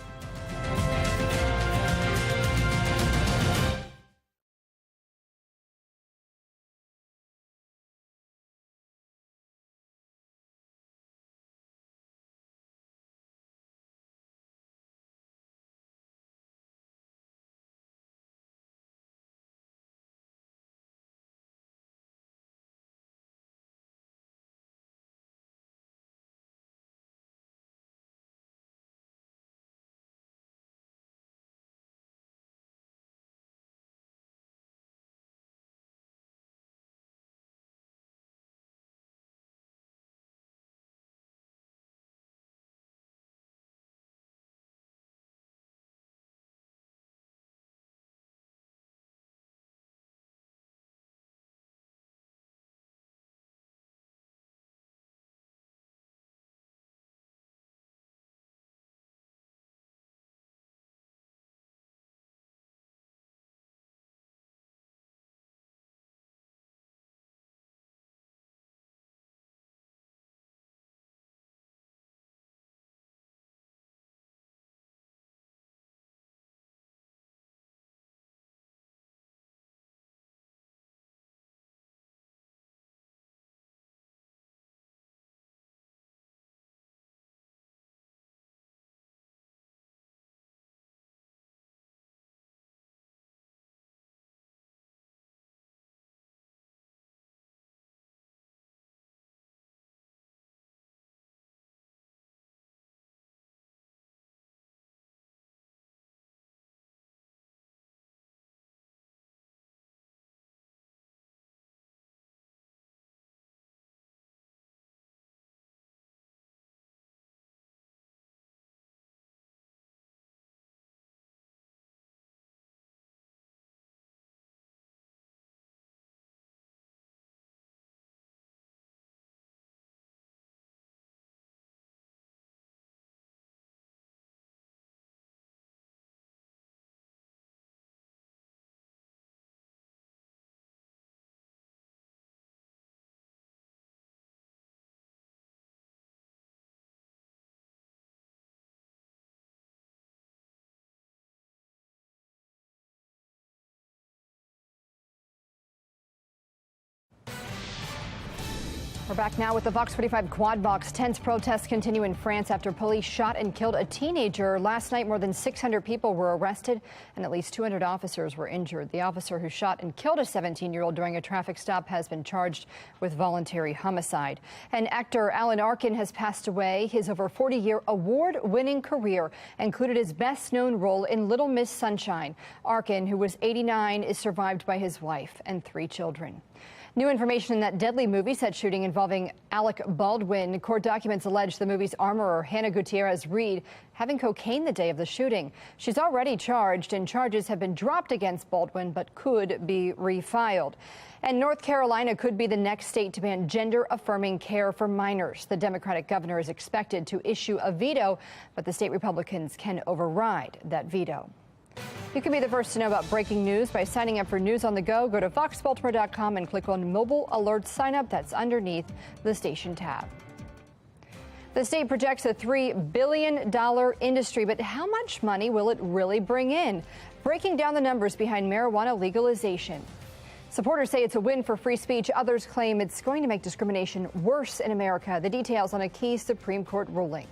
We're back now with the Fox 45 Quad Box. Tense protests continue in France after police shot and killed a teenager. Last night, more than 600 people were arrested and at least 200 officers were injured. The officer who shot and killed a 17-year-old during a traffic stop has been charged with voluntary homicide. And actor Alan Arkin has passed away. His over 40-year award-winning career included his best-known role in Little Miss Sunshine. Arkin, who was 89, is survived by his wife and 3 children. New information in that deadly movie set shooting involving Alec Baldwin. Court documents allege the movie's armorer, Hannah Gutierrez-Reed, having cocaine the day of the shooting. She's already charged, and charges have been dropped against Baldwin, but could be refiled. And North Carolina could be the next state to ban gender-affirming care for minors. The Democratic governor is expected to issue a veto, but the state Republicans can override that veto. You can be the first to know about breaking news by signing up for News on the Go. Go to foxbaltimore.com and click on Mobile Alert Sign Up. That's underneath the station tab. The state projects a $3 billion industry, but how much money will it really bring in? Breaking down the numbers behind marijuana legalization. Supporters say it's a win for free speech. Others claim it's going to make discrimination worse in America. The details on a key Supreme Court ruling.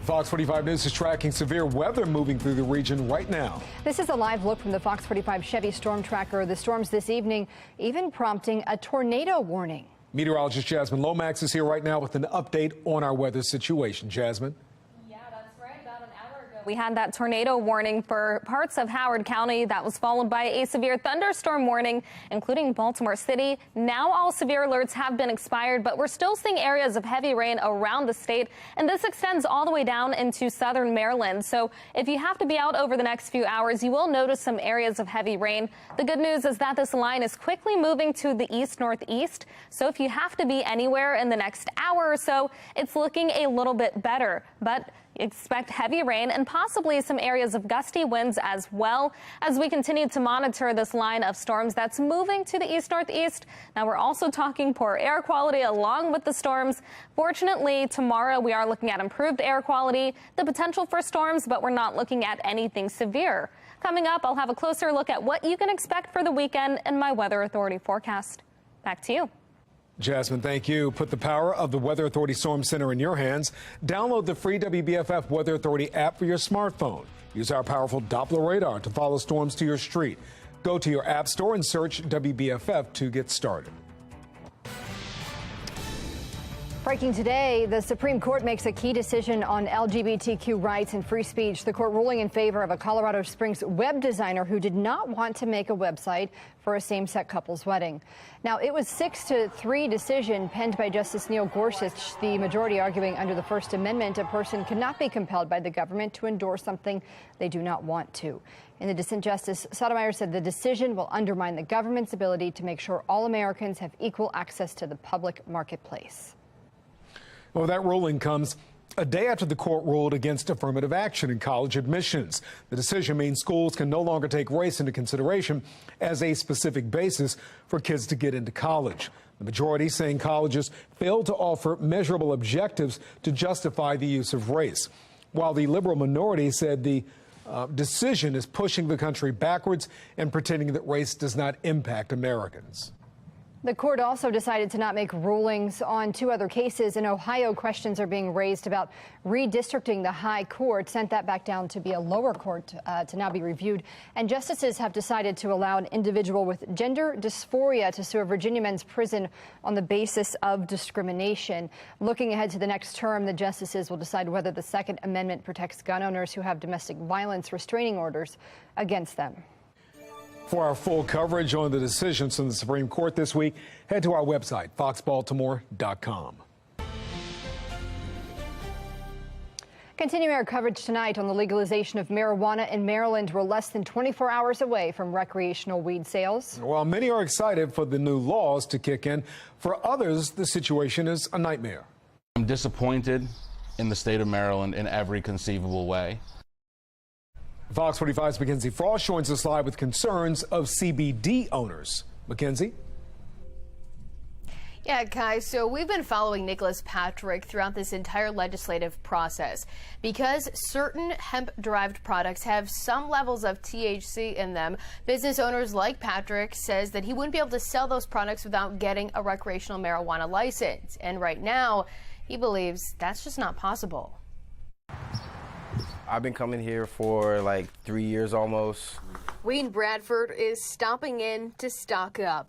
Fox 45 News is tracking severe weather moving through the region right now. This is a live look from the Fox 45 Chevy storm tracker. The storms this evening even prompting a tornado warning. Meteorologist Jasmine Lomax is here right now with an update on our weather situation. Jasmine. Yeah, that's right. About an hour ago, We had that tornado warning for parts of Howard County that was followed by a severe thunderstorm warning, including Baltimore City. Now all severe alerts have been expired, but we're still seeing areas of heavy rain around the state, and this extends all the way down into southern Maryland. So if you have to be out over the next few hours, you will notice some areas of heavy rain. The good news is that this line is quickly moving to the east-northeast. So if you have to be anywhere in the next hour or so, it's looking a little bit better. But expect heavy rain and possibly some areas of gusty winds as well as we continue to monitor this line of storms that's moving to the east-northeast. Now, we're also talking poor air quality along with the storms. Fortunately, tomorrow we are looking at improved air quality, the potential for storms, but we're not looking at anything severe. Coming up, I'll have a closer look at what you can expect for the weekend in my Weather Authority forecast. Back to you. Jasmine, thank you. Put the power of the Weather Authority Storm Center in your hands. Download the free WBFF Weather Authority app for your smartphone. Use our powerful Doppler radar to follow storms to your street. Go to your app store and search WBFF to get started. Breaking today, the Supreme Court makes a key decision on LGBTQ rights and free speech. The court ruling in favor of a Colorado Springs web designer who did not want to make a website for a same-sex couple's wedding. Now, it was 6-3 decision penned by Justice Neil Gorsuch, the majority arguing under the First Amendment, a person cannot be compelled by the government to endorse something they do not want to. In the dissent, Justice Sotomayor said the decision will undermine the government's ability to make sure all Americans have equal access to the public marketplace. Well, that ruling comes a day after the court ruled against affirmative action in college admissions. The decision means schools can no longer take race into consideration as a specific basis for kids to get into college. The majority saying colleges failed to offer measurable objectives to justify the use of race, while the liberal minority said the decision is pushing the country backwards and pretending that race does not impact Americans. The court also decided to not make rulings on 2 other cases. In Ohio, questions are being raised about redistricting. The high court sent that back down to be a lower court to now be reviewed. And justices have decided to allow an individual with gender dysphoria to sue a Virginia men's prison on the basis of discrimination. Looking ahead to the next term, the justices will decide whether the Second Amendment protects gun owners who have domestic violence restraining orders against them. For our full coverage on the decisions from the Supreme Court this week, head to our website, foxbaltimore.com. Continuing our coverage tonight on the legalization of marijuana in Maryland, we're less than 24 hours away from recreational weed sales. While many are excited for the new laws to kick in, for others, the situation is a nightmare. I'm disappointed in the state of Maryland in every conceivable way. Fox 45's Mackenzie Frost joins us live with concerns of CBD owners. Mackenzie? Yeah, Kai, so we've been following Nicholas Patrick throughout this entire legislative process because certain hemp-derived products have some levels of THC in them. Business owners like Patrick says that he wouldn't be able to sell those products without getting a recreational marijuana license. And right now, he believes that's just not possible. I've been coming here for like 3 years almost. Wayne Bradford is stopping in to stock up.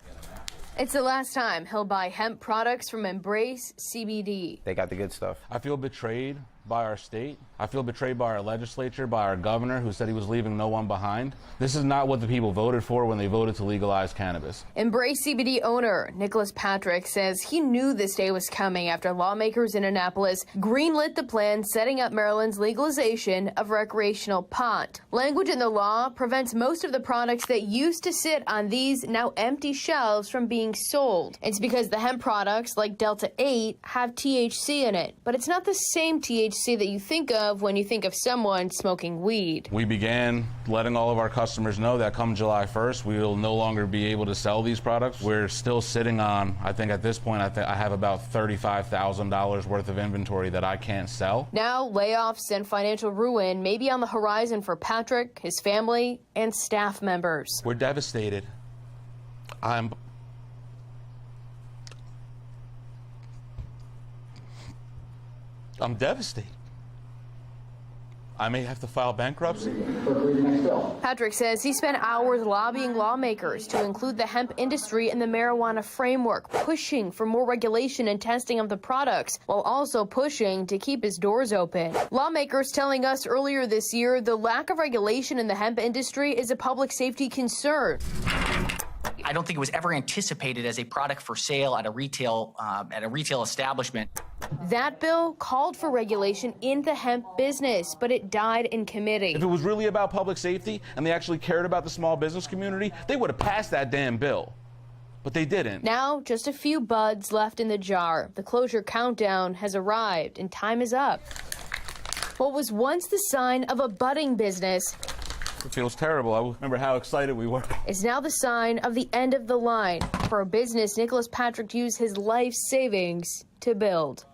It's the last time he'll buy hemp products from Embrace CBD. They got the good stuff. I feel betrayed by our state. I feel betrayed by our legislature, by our governor, who said he was leaving no one behind. This is not what the people voted for when they voted to legalize cannabis. Embrace CBD owner Nicholas Patrick says he knew this day was coming after lawmakers in Annapolis greenlit the plan setting up Maryland's legalization of recreational pot. Language in the law prevents most of the products that used to sit on these now empty shelves from being sold. It's because the hemp products like Delta 8 have THC in it, but it's not the same THC that you think of when you think of someone smoking weed. We began letting all of our customers know that come July 1st, we will no longer be able to sell these products. We're still sitting on, I think at this point, I have about $35,000 worth of inventory that I can't sell. Now, layoffs and financial ruin may be on the horizon for Patrick, his family, and staff members. We're devastated. I'm devastated. I may have to file bankruptcy. Patrick says he spent hours lobbying lawmakers to include the hemp industry in the marijuana framework, pushing for more regulation and testing of the products, while also pushing to keep his doors open. Lawmakers telling us earlier this year the lack of regulation in the hemp industry is a public safety concern. I don't think it was ever anticipated as a product for sale at a retail establishment. That bill called for regulation in the hemp business, but it died in committee. If it was really about public safety and they actually cared about the small business community, they would have passed that damn bill. But they didn't. Now, just a few buds left in the jar. The closure countdown has arrived and time is up. What was once the sign of a budding business It feels terrible. I remember how excited we were. is now the sign of the end of the line for a business Nicholas Patrick used his life savings to build.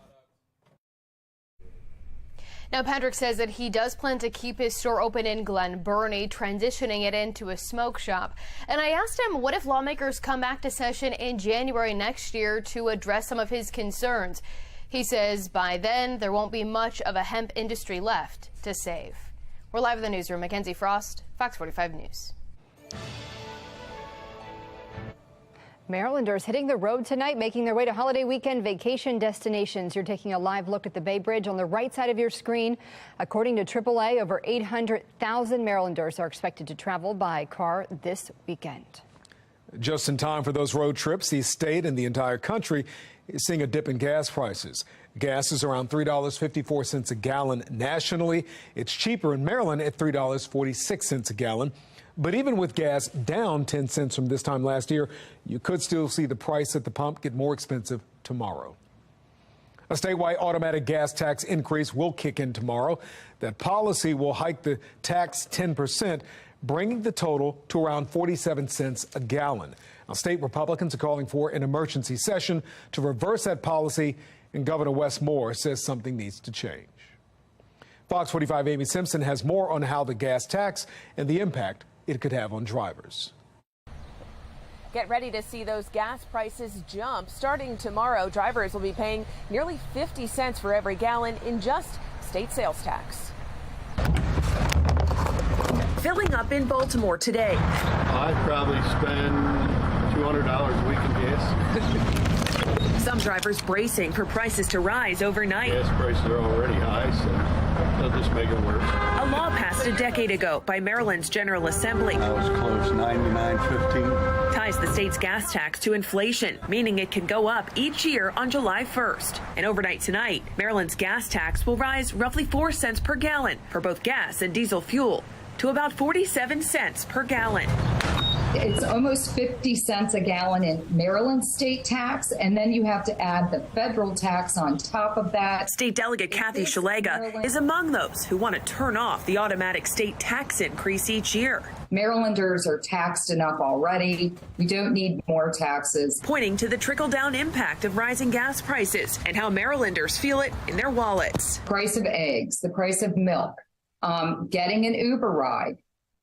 Now, Patrick says that he does plan to keep his store open in Glen Burnie, transitioning it into a smoke shop. And I asked him, what if lawmakers come back to session in January next year to address some of his concerns? He says by then there won't be much of a hemp industry left to save. We're live in the newsroom. Mackenzie Frost, Fox 45 News. Marylanders hitting the road tonight, making their way to holiday weekend vacation destinations. You're taking a live look at the Bay Bridge on the right side of your screen. According to AAA, over 800,000 Marylanders are expected to travel by car this weekend. Just in time for those road trips, the state and the entire country is seeing a dip in gas prices. Gas is around $3.54 a gallon nationally. It's cheaper in Maryland at $3.46 a gallon. But even with gas down 10 cents from this time last year, you could still see the price at the pump get more expensive tomorrow. A statewide automatic gas tax increase will kick in tomorrow. That policy will hike the tax 10%, bringing the total to around 47 cents a gallon. Now, state Republicans are calling for an emergency session to reverse that policy, and Governor Wes Moore says something needs to change. Fox 45 Amy Simpson has more on how the gas tax and the impact it could have on drivers. Get ready to see those gas prices jump. Starting tomorrow, drivers will be paying nearly 50 cents for every gallon in just state sales tax. Filling up in Baltimore today. I probably spend $200 a week in gas. Some drivers bracing for prices to rise overnight. Gas prices are already high, so they'll just make it worse. A law passed a decade ago by Maryland's General Assembly. I was close, 99.15. Ties the state's gas tax to inflation, meaning it can go up each year on July 1st. And overnight tonight, Maryland's gas tax will rise roughly 4 cents per gallon for both gas and diesel fuel to about 47 cents per gallon. It's almost 50 cents a gallon in Maryland state tax, and then you have to add the federal tax on top of that. State Delegate Kathy Shalega is among those who want to turn off the automatic state tax increase each year. Marylanders are taxed enough already. We don't need more taxes. Pointing to the trickle-down impact of rising gas prices and how Marylanders feel it in their wallets. Price of eggs, the price of milk, getting an Uber ride,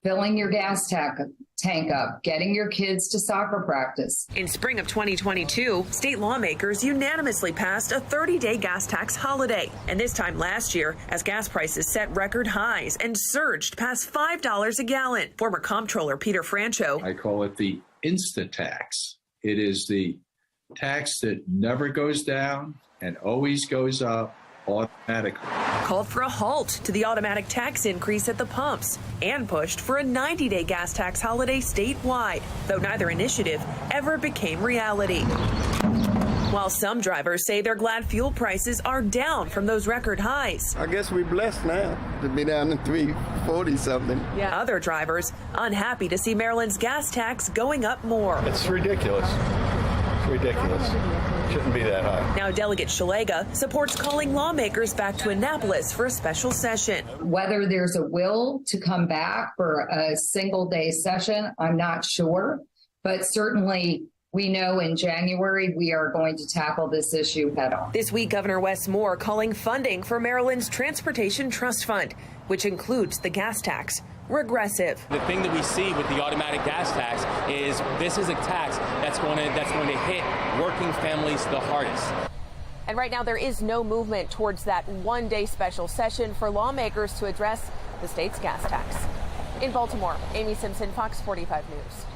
filling your gas tank up, getting your kids to soccer practice. In spring of 2022, state lawmakers unanimously passed a 30-day gas tax holiday. And this time last year, as gas prices set record highs and surged past $5 a gallon. Former comptroller Peter Francho. I call it the instant tax. It is the tax that never goes down and always goes up automatically. Called for a halt to the automatic tax increase at the pumps and pushed for a 90-day gas tax holiday statewide, though neither initiative ever became reality. While some drivers say they're glad fuel prices are down from those record highs. I guess we're blessed now to be down to $3.40 something. Yeah. Other drivers unhappy to see Maryland's gas tax going up more. It's ridiculous. It's ridiculous. Shouldn't be that high. Now Delegate Shalega supports calling lawmakers back to Annapolis for a special session. Whether there's a will to come back for a single-day session, I'm not sure, but certainly we know in January we are going to tackle this issue head on. This week, Governor Wes Moore calling funding for Maryland's Transportation Trust Fund, which includes the gas tax, regressive. The thing that we see with the automatic gas tax is this is a tax that's going to hit working families the hardest. And right now there is no movement towards that one-day special session for lawmakers to address the state's gas tax. In Baltimore, Amy Simpson, Fox 45 News.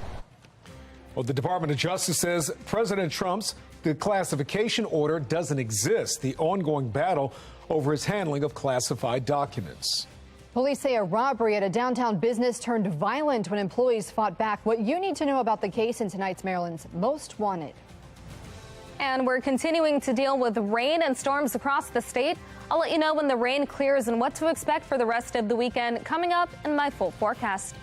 Well, the Department of Justice says President Trump's declassification order doesn't exist. The ongoing battle over his handling of classified documents. Police say a robbery at a downtown business turned violent when employees fought back. What you need to know about the case in tonight's Maryland's Most Wanted. And we're continuing to deal with rain and storms across the state. I'll let you know when the rain clears and what to expect for the rest of the weekend coming up in my full forecast.